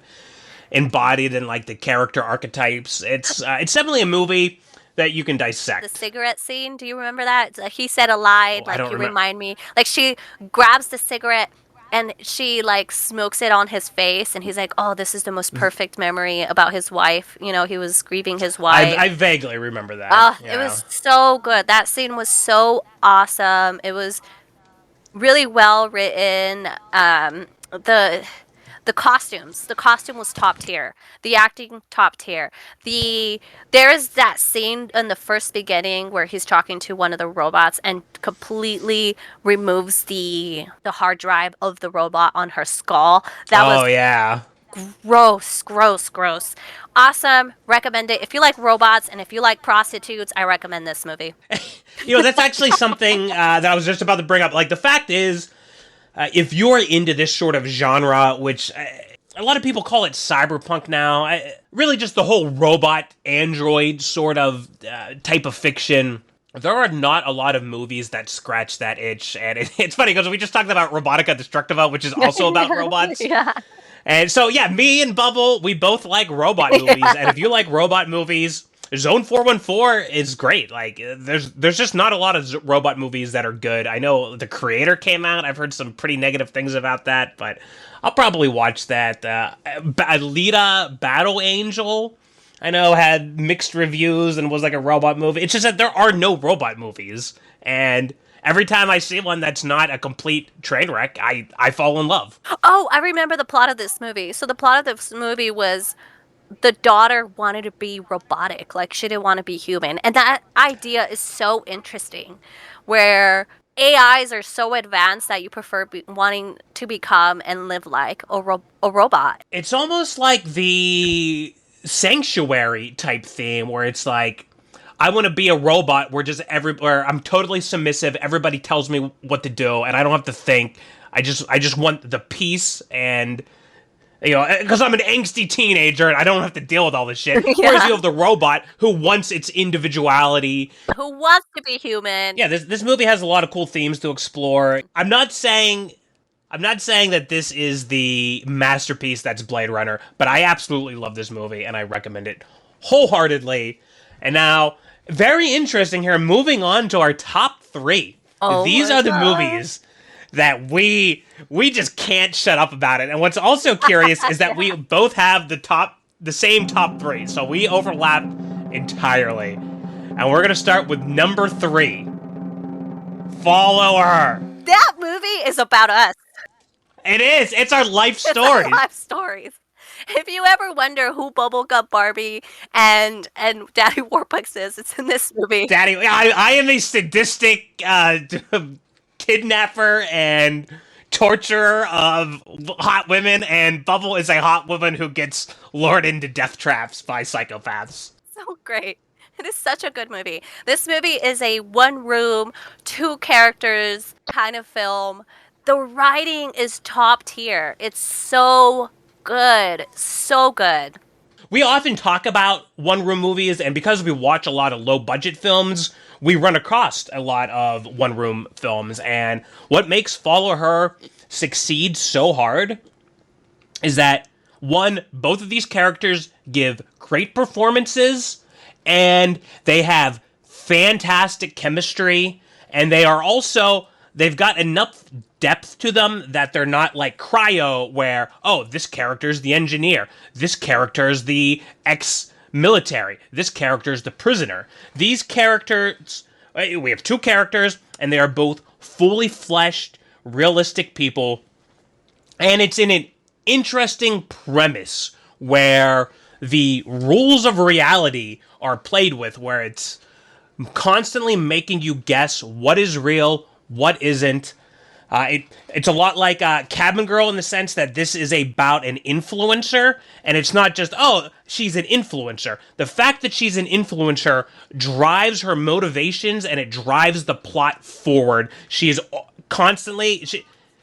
embodied in like the character archetypes. It's definitely a movie that you can dissect. The cigarette scene, do you remember that? He said a lie, remind me. Like, she grabs the cigarette and she like smokes it on his face, and he's like, "Oh, this is the most perfect memory about his wife." He was grieving his wife. I vaguely remember that. It was so good. That scene was so awesome. It was really well written. The costumes. The costume was top tier. The acting, top tier. There is that scene in the first beginning where he's talking to one of the robots and completely removes the hard drive of the robot on her skull. That was gross. Awesome. Recommend it. If you like robots and if you like prostitutes, I recommend this movie. That's actually something that I was just about to bring up. Like, the fact is, if you're into this sort of genre, which a lot of people call it cyberpunk now, really just the whole robot android sort of type of fiction, there are not a lot of movies that scratch that itch. And it's funny because we just talked about Robotica Destructiva, which is also about robots. Yeah. And so, yeah, me and Bubble, we both like robot movies. And if you like robot movies, Zone 414 is great. Like there's just not a lot of robot movies that are good. I know The Creator came out. I've heard some pretty negative things about that, but I'll probably watch that. Alita Battle Angel, I know, had mixed reviews and was like a robot movie. It's just that there are no robot movies, and every time I see one that's not a complete train wreck, I fall in love. Oh, I remember the plot of this movie. So the plot of this movie was the daughter wanted to be robotic, like she didn't want to be human. And that idea is so interesting, where AIs are so advanced that you prefer wanting to become and live like a robot. It's almost like the sanctuary type theme where it's like I want to be a robot where I'm totally submissive. Everybody tells me what to do, and I don't have to think. I just want the peace and because I'm an angsty teenager and I don't have to deal with all this shit. Whereas Yeah. you have the robot who wants its individuality. Who wants to be human? Yeah, this movie has a lot of cool themes to explore. I'm not saying that this is the masterpiece that's Blade Runner, but I absolutely love this movie and I recommend it wholeheartedly. And now, very interesting here, moving on to our top three. Oh These my are the god. movies that we just can't shut up about it. And what's also curious is that we both have the same top three, so we overlap entirely. And we're gonna start with number three. Follower. That movie is about us. It is. It's our life It's our stories. life stories. If you ever wonder who Bubblegum Barbie and Daddy Warbucks is, it's in this movie. Daddy, I am a sadistic kidnapper and torturer of hot women, and Bubble is a hot woman who gets lured into death traps by psychopaths. So great. It is such a good movie. This movie is a one room, two characters kind of film. The writing is top tier. It's so good. So good. We often talk about one room movies, and because we watch a lot of low budget films, we run across a lot of one room films. And what makes Follow Her succeed so hard is that one, both of these characters give great performances and they have fantastic chemistry, and they've got enough depth to them that they're not like Cryo where, oh, this character's the engineer, this character's the ex-military, this character's the prisoner. These characters, we have two characters and they are both fully fleshed, realistic people, and it's in an interesting premise where the rules of reality are played with, where it's constantly making you guess what is real, what isn't. It's a lot like Cabin Girl in the sense that this is about an influencer, and it's not just, oh, she's an influencer. The fact that she's an influencer drives her motivations and it drives the plot forward. She is constantly,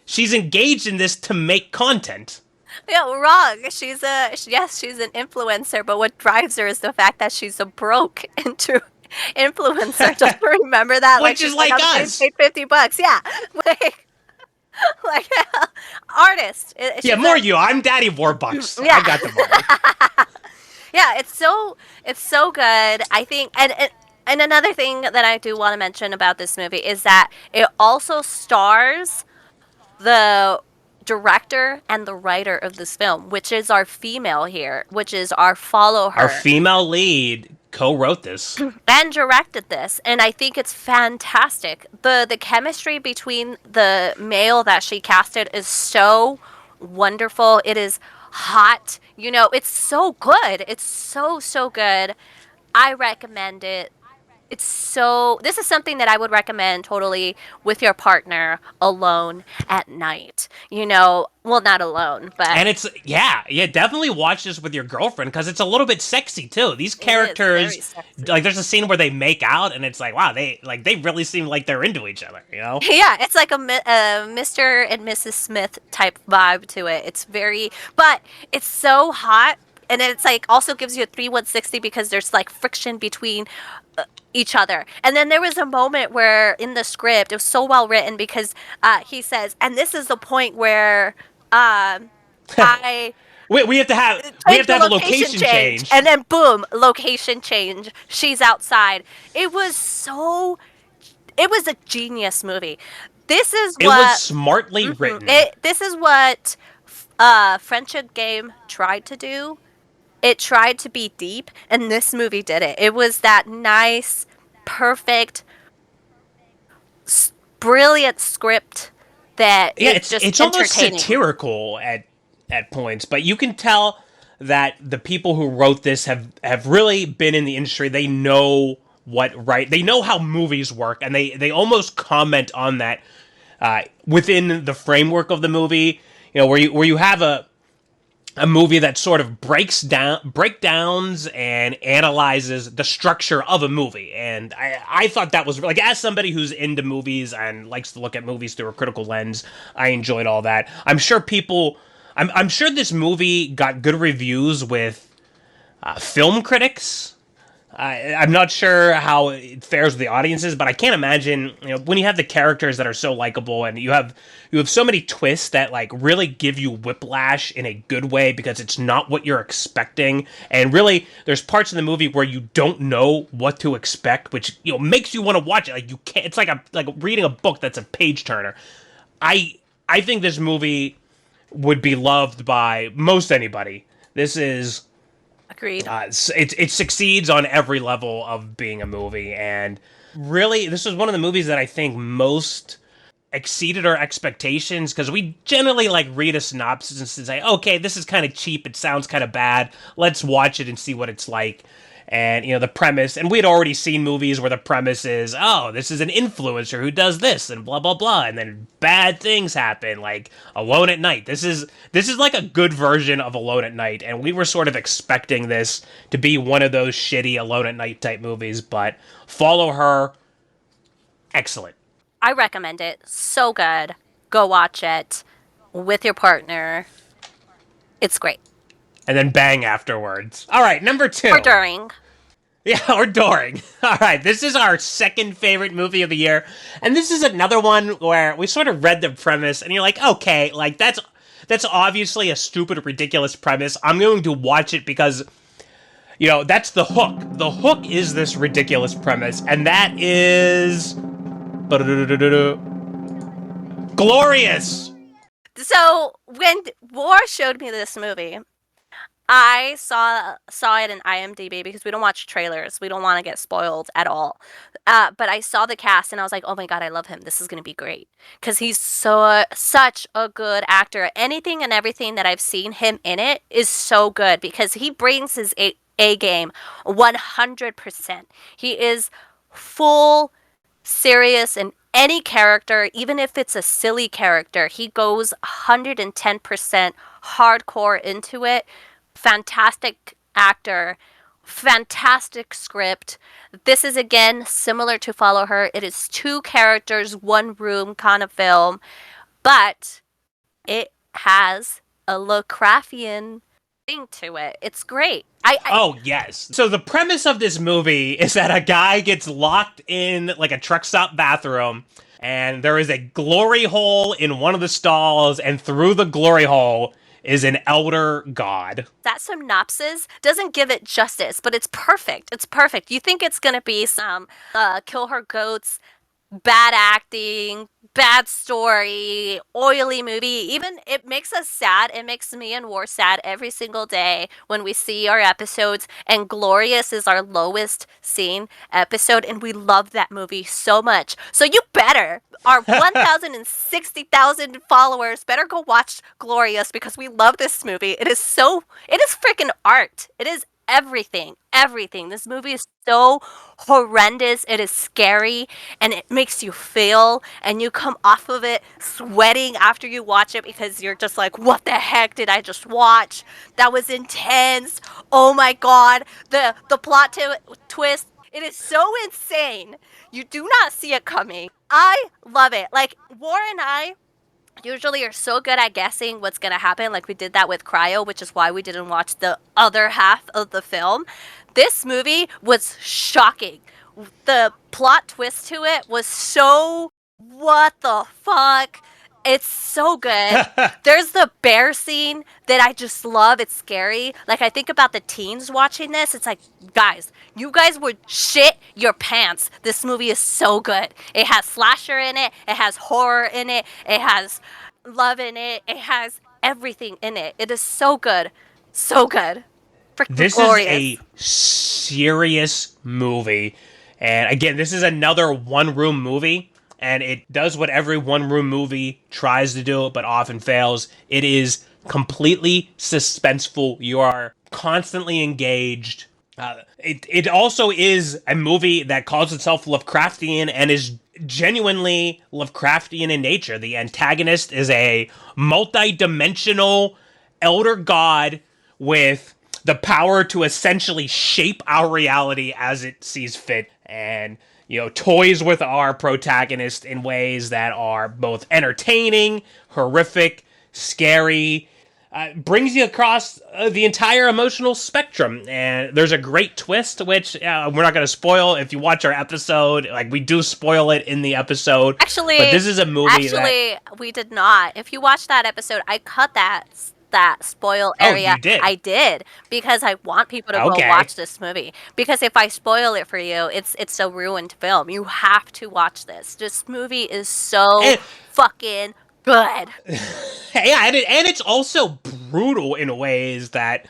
she's engaged in this to make content. Yeah, wrong. She's an influencer, but what drives her is the fact that she's a broke into influencer. Just remember that, Which she's is like I'm getting us. paid $50. Yeah, like like artist. Yeah, She's more a, you. I'm Daddy Warbucks. yeah, I got the money. yeah. It's so good. I think, and another thing that I do want to mention about this movie is that it also stars the director and the writer of this film, which is our female here, which is our Follow Our Her, female lead co-wrote this. and directed this. And I think it's fantastic. The chemistry between the male that she casted is so wonderful. It is hot. It's so good. It's so good. I recommend it. This is something that I would recommend totally with your partner alone at night. Well, not alone, but And it's yeah, definitely watch this with your girlfriend because it's a little bit sexy too. These it is very characters, sexy. like, there's a scene where they make out, and it's like, wow, they really seem like they're into each other. Yeah, it's like a Mr. and Mrs. Smith type vibe to it. But it's so hot, and it's like also gives you a 3-160 because there's like friction between each other. And then there was a moment where in the script, it was so well written because he says, and this is the point where I we have to have Change the a location location change, change. and then boom, location change. She's outside. It was so. It was a genius movie. This is It was what. smartly written. This is what Friendship Game tried to do. It tried to be deep, and this movie did it. It was that nice, perfect, brilliant script that Yeah, is just it's almost entertaining. satirical at points, but you can tell that the people who wrote this have really been in the industry. They know they know how movies work, and they almost comment on that within the framework of the movie. You know, where you have a movie that sort of breakdowns and analyzes the structure of a movie. And I thought that was like, as somebody who's into movies and likes to look at movies through a critical lens, I enjoyed all that. I'm sure this movie got good reviews with film critics. I'm not sure how it fares with the audiences, but I can't imagine, you know, when you have the characters that are so likable and you have so many twists that like really give you whiplash in a good way because it's not what you're expecting, and really there's parts of the movie where you don't know what to expect, which, you know, makes you want to watch it. Like you can't. It's like reading a book that's a page turner. I think this movie would be loved by most anybody. This is Agreed. it succeeds on every level of being a movie, and really, this was one of the movies that I think most exceeded our expectations, because we generally like read a synopsis and say, okay, this is kind of cheap, it sounds kind of bad, let's watch it and see what it's like. And, you know, the premise, and we'd already seen movies where the premise is, oh, this is an influencer who does this and blah blah blah, and then bad things happen, like Alone at Night. This is like a good version of Alone at Night, and we were sort of expecting this to be one of those shitty Alone at Night type movies, but Follow Her, excellent. I recommend it. So good. Go watch it with your partner. It's great. And then bang afterwards. All right, number two. Or during. Yeah, or during. All right, this is our second favorite movie of the year. And this is another one where we sort of read the premise and you're like, okay, like that's obviously a stupid, ridiculous premise. I'm going to watch it because, you know, that's the hook. The hook is this ridiculous premise, and that is Glorious. So when War showed me this movie, I saw it in IMDb because we don't watch trailers. We don't want to get spoiled at all. But I saw the cast and I was like, oh my god, I love him. This is gonna be great because he's such a good actor. Anything and everything that I've seen him in it is so good because he brings his A game 100%. He is full serious in any character, even if it's a silly character. He goes 110% hardcore into it. Fantastic actor, fantastic script. This is again similar to Follow Her. It is two characters, one room kind of film, but it has a Lovecraftian thing to it. It's great. Oh, yes. So the premise of this movie is that a guy gets locked in like a truck stop bathroom, and there is a glory hole in one of the stalls, and through the glory hole is an elder god. That synopsis doesn't give it justice, but it's perfect. It's perfect. You think it's gonna be some kill her goats, bad acting, bad story, oily movie. Even it makes us sad. It makes me and War sad every single day when we see our episodes. And Glorious is our lowest seen episode, and we love that movie so much. So you better, our 1,060,000 followers, better go watch Glorious because we love this movie. It is freaking art. It is everything. This movie is so horrendous. It is scary, and it makes you feel, and you come off of it sweating after you watch it because you're just like, what the heck did I just watch? That was intense. Oh my god. The twist, it is so insane. You do not see it coming. I love it. Like, War and I usually are so good at guessing what's going to happen. Like we did that with Cryo, which is why we didn't watch the other half of the film. This movie was shocking. The plot twist to it was so, what the fuck? It's so good. There's the bear scene that I just love. It's scary. Like, I think about the teens watching this. It's like, guys, you guys would shit your pants. This movie is so good. It has slasher in it. It has horror in it. It has love in it. It has everything in it. It is so good. So good. Freaking This is glorious. a serious movie. And again, this is another one room movie. And it does what every one room movie tries to do, but often fails. It is completely suspenseful. You are constantly engaged. It also is a movie that calls itself Lovecraftian and is genuinely Lovecraftian in nature. The antagonist is a multi-dimensional elder god with the power to essentially shape our reality as it sees fit, and toys with our protagonist in ways that are both entertaining, horrific, scary, brings you across the entire emotional spectrum. And there's a great twist, which we're not going to spoil. If you watch our episode, like, we do spoil it in the episode. But this is a movie Actually, we did not. If you watch that episode, I cut that spoil Oh, area. you did? I did because I want people to go Okay. watch this movie. Because if I spoil it for you, it's a ruined film. You have to watch this. This movie is so And, fucking good. yeah, and it's also brutal in ways that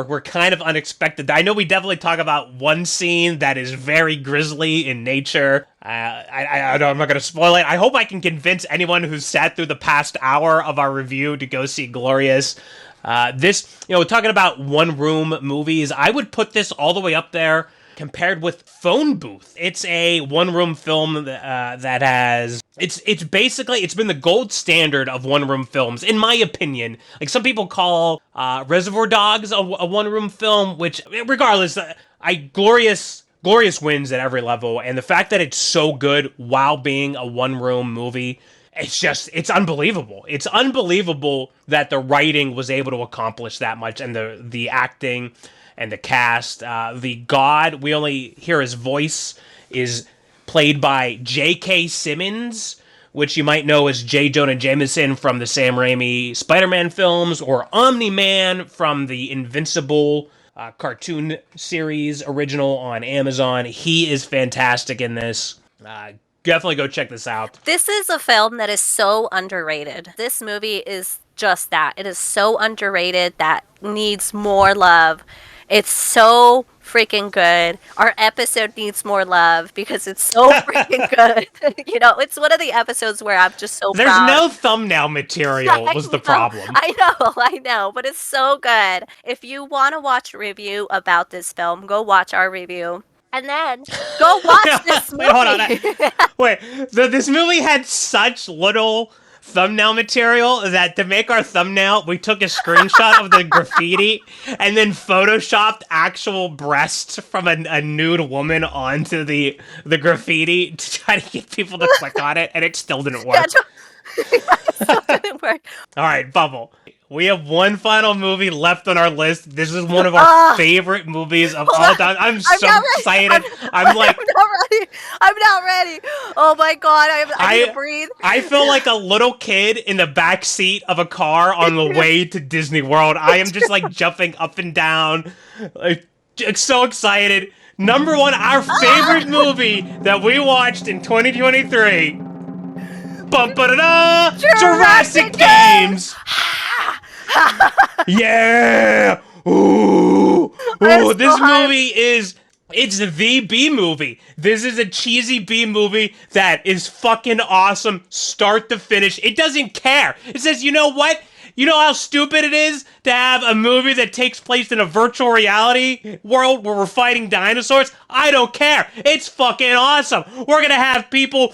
were kind of unexpected. I know we definitely talk about one scene that is very grisly in nature. I'm not going to spoil it. I hope I can convince anyone who's sat through the past hour of our review to go see Glorious. Talking about one room movies, I would put this all the way up there compared with Phone Booth. It's a one room film that has it's basically, it's been the gold standard of one room films, in my opinion. Like, some people call Reservoir Dogs a one room film, which, regardless, Glorious wins at every level, and the fact that it's so good while being a one room movie, it's unbelievable. It's unbelievable that the writing was able to accomplish that much, and the acting and the cast. The god, we only hear his voice, is played by J.K. Simmons, which you might know as J. Jonah Jameson from the Sam Raimi Spider-Man films, or Omni-Man from the Invincible cartoon series original on Amazon. He is fantastic in this. Definitely go check this out. This is a film that is so underrated. This movie is just that. It is so underrated that needs more love. It's so freaking good. Our episode needs more love because it's so freaking good. It's one of the episodes where I'm just so There's proud. no thumbnail material was the problem. I know, but it's so good. If you want to watch a review about this film, go watch our review. And then go watch this movie. Wait, hold on. Wait, this movie had such little thumbnail material that to make our thumbnail, we took a screenshot of the graffiti and then photoshopped actual breasts from a nude woman onto the graffiti to try to get people to click on it, and it still didn't work. It still didn't work. All right, Bubble. We have one final movie left on our list. This is one of our favorite movies of all time. I'm so excited. I'm like, I'm not ready. Oh my god, I need to breathe. I feel like a little kid in the back seat of a car on the way to Disney World. I am just like jumping up and down, like, so excited. Number one, our favorite movie that we watched in 2023. Bum-ba-da-da! Jurassic Games! Yeah! Ooh! This movie it's the B movie. This is a cheesy B movie that is fucking awesome, start to finish. It doesn't care. It says, you know what? You know how stupid it is to have a movie that takes place in a virtual reality world where we're fighting dinosaurs? I don't care. It's fucking awesome. We're gonna have people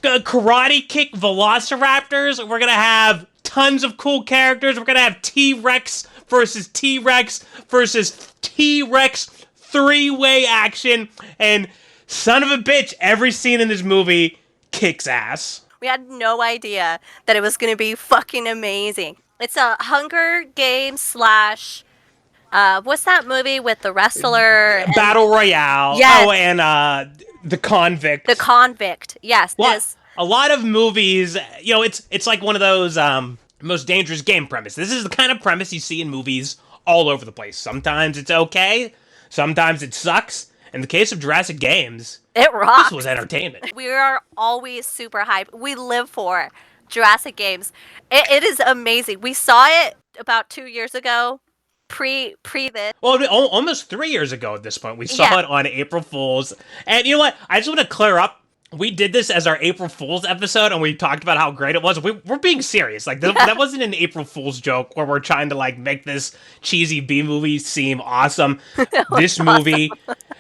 karate kick velociraptors. We're gonna have tons of cool characters. We're gonna have T-Rex versus T-Rex versus T-Rex, three-way action, and son of a bitch, every scene in this movie kicks ass. We had no idea that it was going to be fucking amazing. It's a Hunger Games slash what's that movie with the wrestler? Battle Royale. Yes. Oh, and The Convict. The Convict. Yes. What? a lot of movies, it's like one of those most dangerous game premise. This is the kind of premise you see in movies all over the place. Sometimes it's okay, sometimes it sucks. In the case of Jurassic Games, It this rocks. was entertainment. We are always super hyped. We live for Jurassic Games. It is amazing. We saw it about 2 years ago, pre this. Well, almost 3 years ago at this point, we saw Yeah. it on April Fool's. And you know what? I just want to clear up. We did this as our April Fool's episode, and we talked about how great it was. We're being serious. Like, that wasn't an April Fool's joke where we're trying to, like, make this cheesy B movie seem awesome. This movie,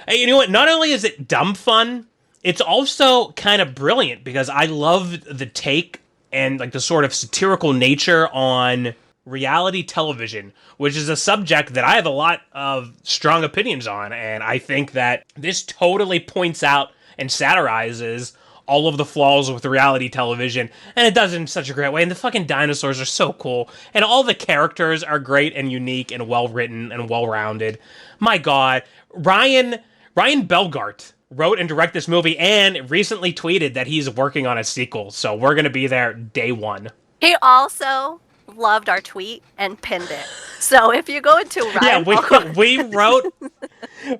hey, you know what? Not only is it dumb fun, it's also kind of brilliant because I love the take and, like, the sort of satirical nature on reality television, which is a subject that I have a lot of strong opinions on, and I think that this totally points out and satirizes all of the flaws with reality television, and it does it in such a great way. And the fucking dinosaurs are so cool, and all the characters are great and unique and well written and well rounded. My God, Ryan Belgart wrote and directed this movie, and recently tweeted that he's working on a sequel. So we're gonna be there day one. He also loved our tweet and pinned it. So if you go into Ryan,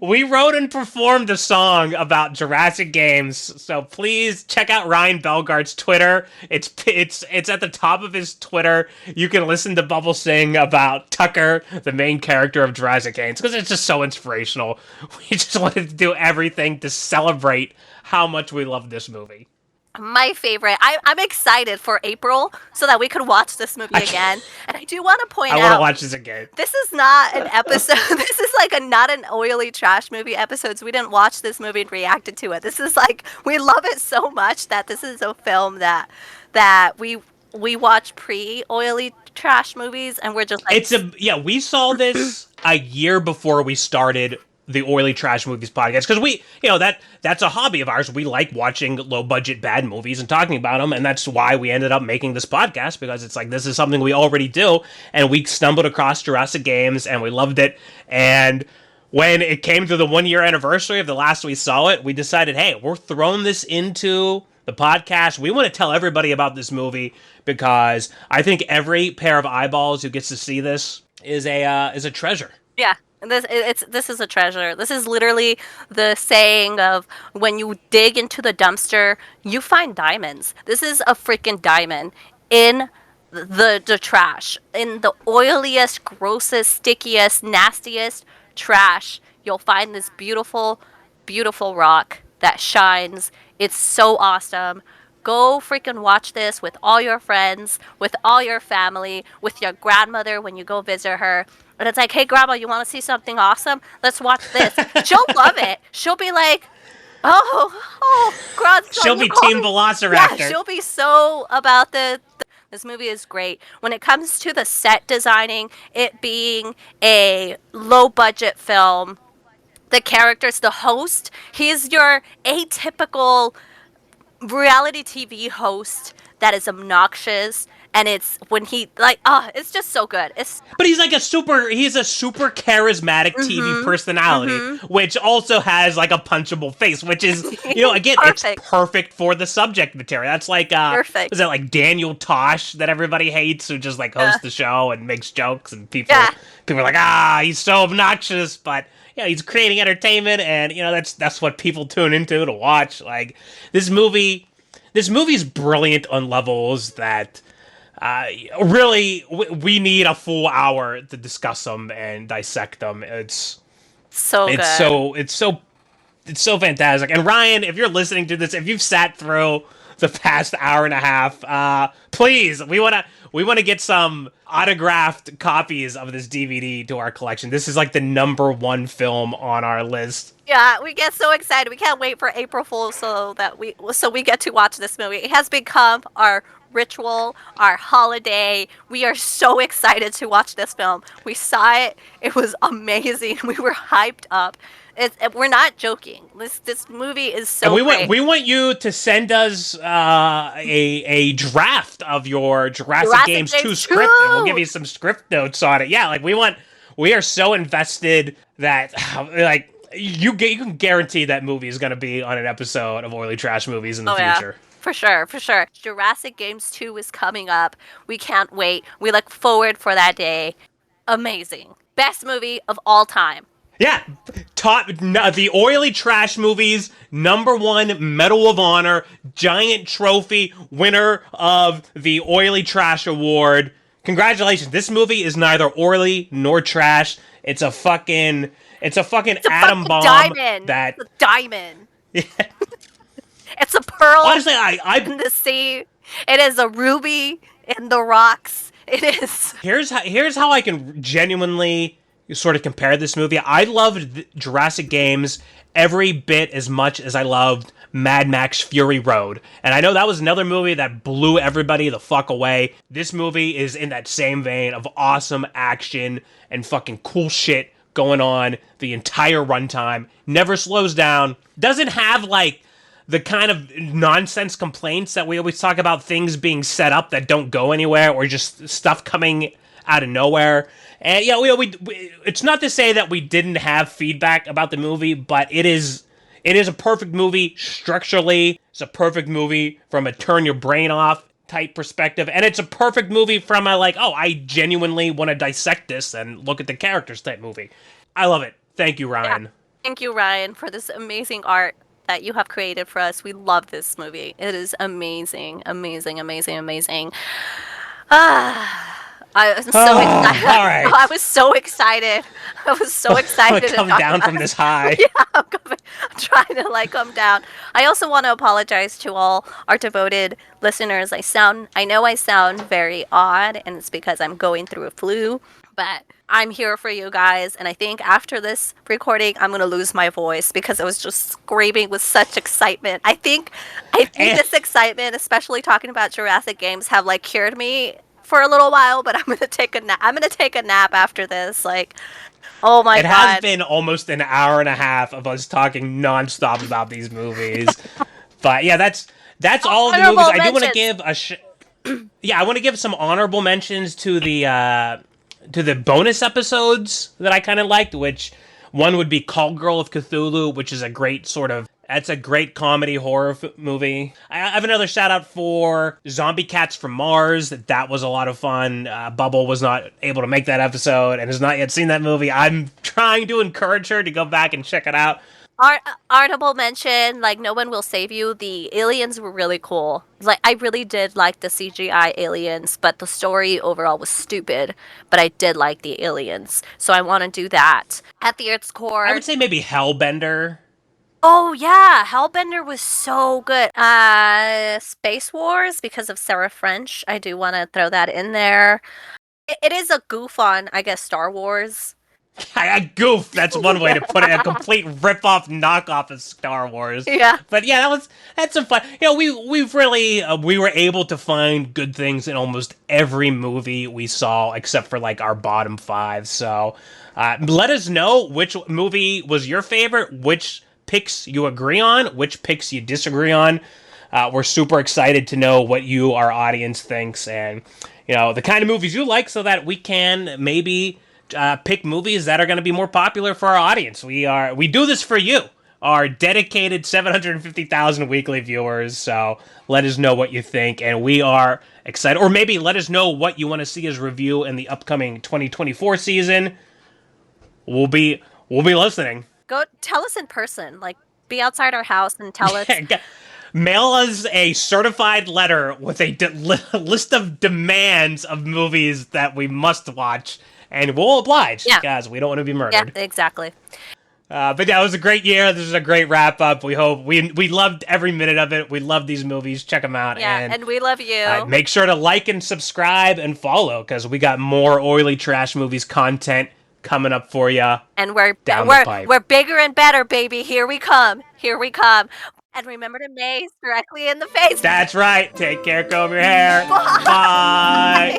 We wrote and performed a song about Jurassic Games, so please check out Ryan Belgart's Twitter. It's at the top of his Twitter. You can listen to Bubble sing about Tucker, the main character of Jurassic Games, because it's just so inspirational. We just wanted to do everything to celebrate how much we love this movie. my favorite. I'm excited for April so that we could watch this movie again. And I do want to point I want to out, watch this again. this is not an episode. This is like not an oily trash movie episode. So we didn't watch this movie and reacted to it. This is like, we love it so much that this is a film that we watch pre-oily trash movies, and we're just like, we saw this a year before we started the Oily Trash Movies podcast, because that's a hobby of ours. We like watching low budget bad movies and talking about them, and that's why we ended up making this podcast, because it's like, this is something we already do, and we stumbled across Jurassic Games and we loved it. And when it came to the 1 year anniversary of the last we saw it, we decided, hey, we're throwing this into the podcast. We want to tell everybody about this movie, because I think every pair of eyeballs who gets to see this is a treasure. yeah. This is a treasure. This is literally the saying of, when you dig into the dumpster, you find diamonds. This is a freaking diamond in the trash, in the oiliest, grossest, stickiest, nastiest trash. You'll find this beautiful, beautiful rock that shines. It's so awesome. Go freaking watch this with all your friends, with all your family, with your grandmother when you go visit her. And it's like, hey, Grandma, you want to see something awesome? Let's watch this. She'll love it. She'll be like, oh, Grandma. She'll be Team Velociraptor. Yeah, she'll be so about this movie is great. When it comes to the set designing, it being a low-budget film, the characters, the host, he's your atypical reality TV host that is obnoxious, and it's when he it's just so good. But he's a super charismatic TV personality, which also has like a punchable face, which is, again, it's perfect for the subject material. That's like, perfect. is that like Daniel Tosh that everybody hates, who just like hosts the show and makes jokes, and people are like, he's so obnoxious, but he's creating entertainment, and that's what people tune into to watch. Like, this movie's brilliant on levels that really we need a full hour to discuss them and dissect them. It's good. It's so fantastic. And Ryan, if you're listening to this, if you've sat through the past hour and a half, please, we want to get some autographed copies of this DVD to our collection. This is like the number one film on our list. Yeah, we get so excited. We can't wait for April Fool's so we get to watch this movie. It has become our ritual, our holiday. We are so excited to watch this film. We saw it. It was amazing. We were hyped up. We're not joking. This movie is so great. We want you to send us a draft of your Jurassic Games 2 script, and we'll give you some script notes on it. Yeah, like we are so invested that like you can guarantee that movie is going to be on an episode of Oily Trash Movies in the future. Yeah. For sure, for sure. Jurassic Games 2 is coming up. We can't wait. We look forward for that day. Amazing. Best movie of all time. Yeah, the Oily Trash Movies #1 Medal of Honor giant trophy winner of the Oily Trash Award. Congratulations! This movie is neither oily nor trash. It's a fucking It's a atom fucking bomb diamond. that. It's a diamond. It's a pearl Honestly, in the sea. It is a ruby in the rocks. It is. here's how I can genuinely sort of compare this movie. I loved Jurassic Games every bit as much as I loved Mad Max Fury Road. And I know that was another movie that blew everybody the fuck away. This movie is in that same vein of awesome action and fucking cool shit going on the entire runtime. Never slows down. Doesn't have like the kind of nonsense complaints that we always talk about, things being set up that don't go anywhere or just stuff coming out of nowhere. And yeah, we it's not to say that we didn't have feedback about the movie, but it is a perfect movie structurally. It's a perfect movie from a turn your brain off type perspective, and it's a perfect movie from a like, oh, I genuinely want to dissect this and look at the characters type movie. I love it. Thank you, Ryan. Yeah. Thank you, Ryan, for this amazing art that you have created for us. We love this movie. It is amazing, amazing, amazing, amazing. I was so excited. All right. I was so excited. I was so excited. Come down from this high. Yeah, I'm trying to like come down. I also want to apologize to all our devoted listeners. I know I sound very odd, and it's because I'm going through a flu, but I'm here for you guys, and I think after this recording, I'm gonna lose my voice because I was just screaming with such excitement. I think this excitement, especially talking about Jurassic Games, have like cured me for a little while. But I'm gonna take a nap. I'm gonna take a nap after this. Like, oh my god! It has been almost an hour and a half of us talking nonstop about these movies. But yeah, that's all of the movies. I do want to give I want to give some honorable mentions to the bonus episodes that I kind of liked, which one would be Call Girl of Cthulhu, which is a great that's a great comedy horror movie. I have another shout out for Zombie Cats from Mars. That was a lot of fun. Bubble was not able to make that episode and has not yet seen that movie. I'm trying to encourage her to go back and check it out. Honorable mention, like No One Will Save You. The aliens were really cool. Like, I really did like the CGI aliens, but the story overall was stupid. But I did like the aliens, so I want to do that. At the its core, I would say maybe Hellbender. Oh yeah, Hellbender was so good. Space Wars because of Sarah French. I do want to throw that in there. It is a goof on, I guess, Star Wars. A goof, that's one way to put it. A complete rip-off, knockoff of Star Wars. Yeah. But yeah, that's some fun. You know, we've really, we were able to find good things in almost every movie we saw, except for like our bottom 5. So, let us know which movie was your favorite, which picks you agree on, which picks you disagree on. We're super excited to know what you, our audience, thinks, and, you know, the kind of movies you like, so that we can maybe pick movies that are going to be more popular for our audience. We do this for you, our dedicated 750,000 weekly viewers. So let us know what you think, and we are excited. Or maybe let us know what you want to see as review in the upcoming 2024 season. We'll be listening. Go tell us in person. Like, be outside our house and tell us. Mail us a certified letter with a list of demands of movies that we must watch. And we'll oblige, guys. We don't want to be murdered. Yeah, exactly. But yeah, it was a great year. This is a great wrap up. We hope we loved every minute of it. We love these movies. Check them out. Yeah, and we love you. Make sure to like and subscribe and follow, because we got more Oily Trash Movies content coming up for you. And we're bigger and better, baby. Here we come. Here we come. And remember to mace directly in the face. That's right. Take care. Comb your hair. Bye.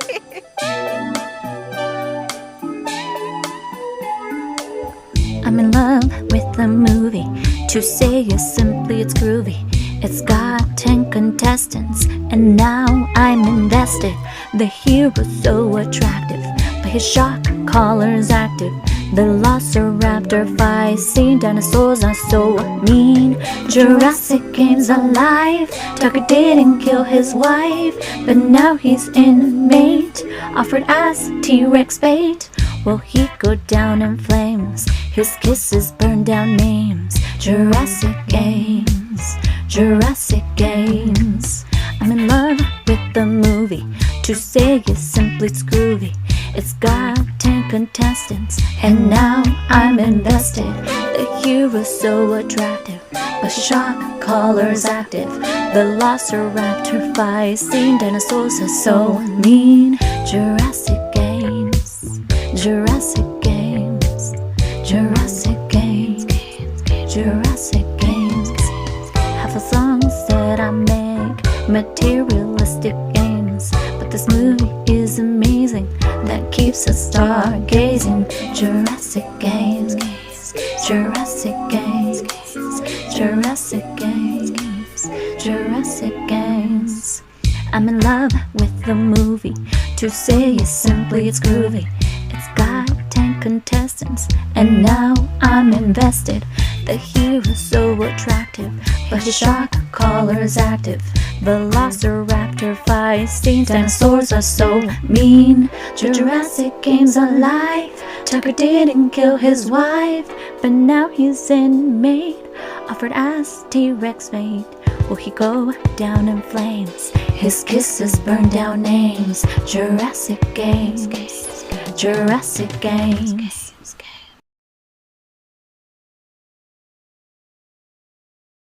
I'm in love with the movie. To say it simply, it's groovy. It's got 10 contestants, and now I'm invested. The hero's so attractive, but his shock collar's active. Velociraptor fight scene, dinosaurs are so mean. Jurassic Games alive, Tucker didn't kill his wife, but now he's inmate, offered as T-Rex bait. Will he go down in flames? His kisses burn down names. Jurassic Games, Jurassic Games. I'm in love with the movie, to say it's simply it's groovy. It's got 10 contestants, and now I'm invested. The hero's so attractive, but shock collar's active. Velociraptor fight scene, dinosaurs are so mean. Jurassic Games, Jurassic Games, Jurassic Games, Jurassic Games. Half the songs that I make, materialistic games, but this movie is amazing, that keeps us stargazing. Jurassic Games, Jurassic Games, Jurassic Games, Jurassic Games. I'm in love with the movie, to say it's simply it's groovy. It's got 10 contestants, and now I'm invested. The hero's so attractive, but his shock collar's active. Velociraptor fight scenes, dinosaurs are so mean. Jurassic Games alive, Tucker didn't kill his wife, but now he's inmate, offered as T-Rex mate. Will he go down in flames? His kisses burn down names. Jurassic Games, Jurassic Games.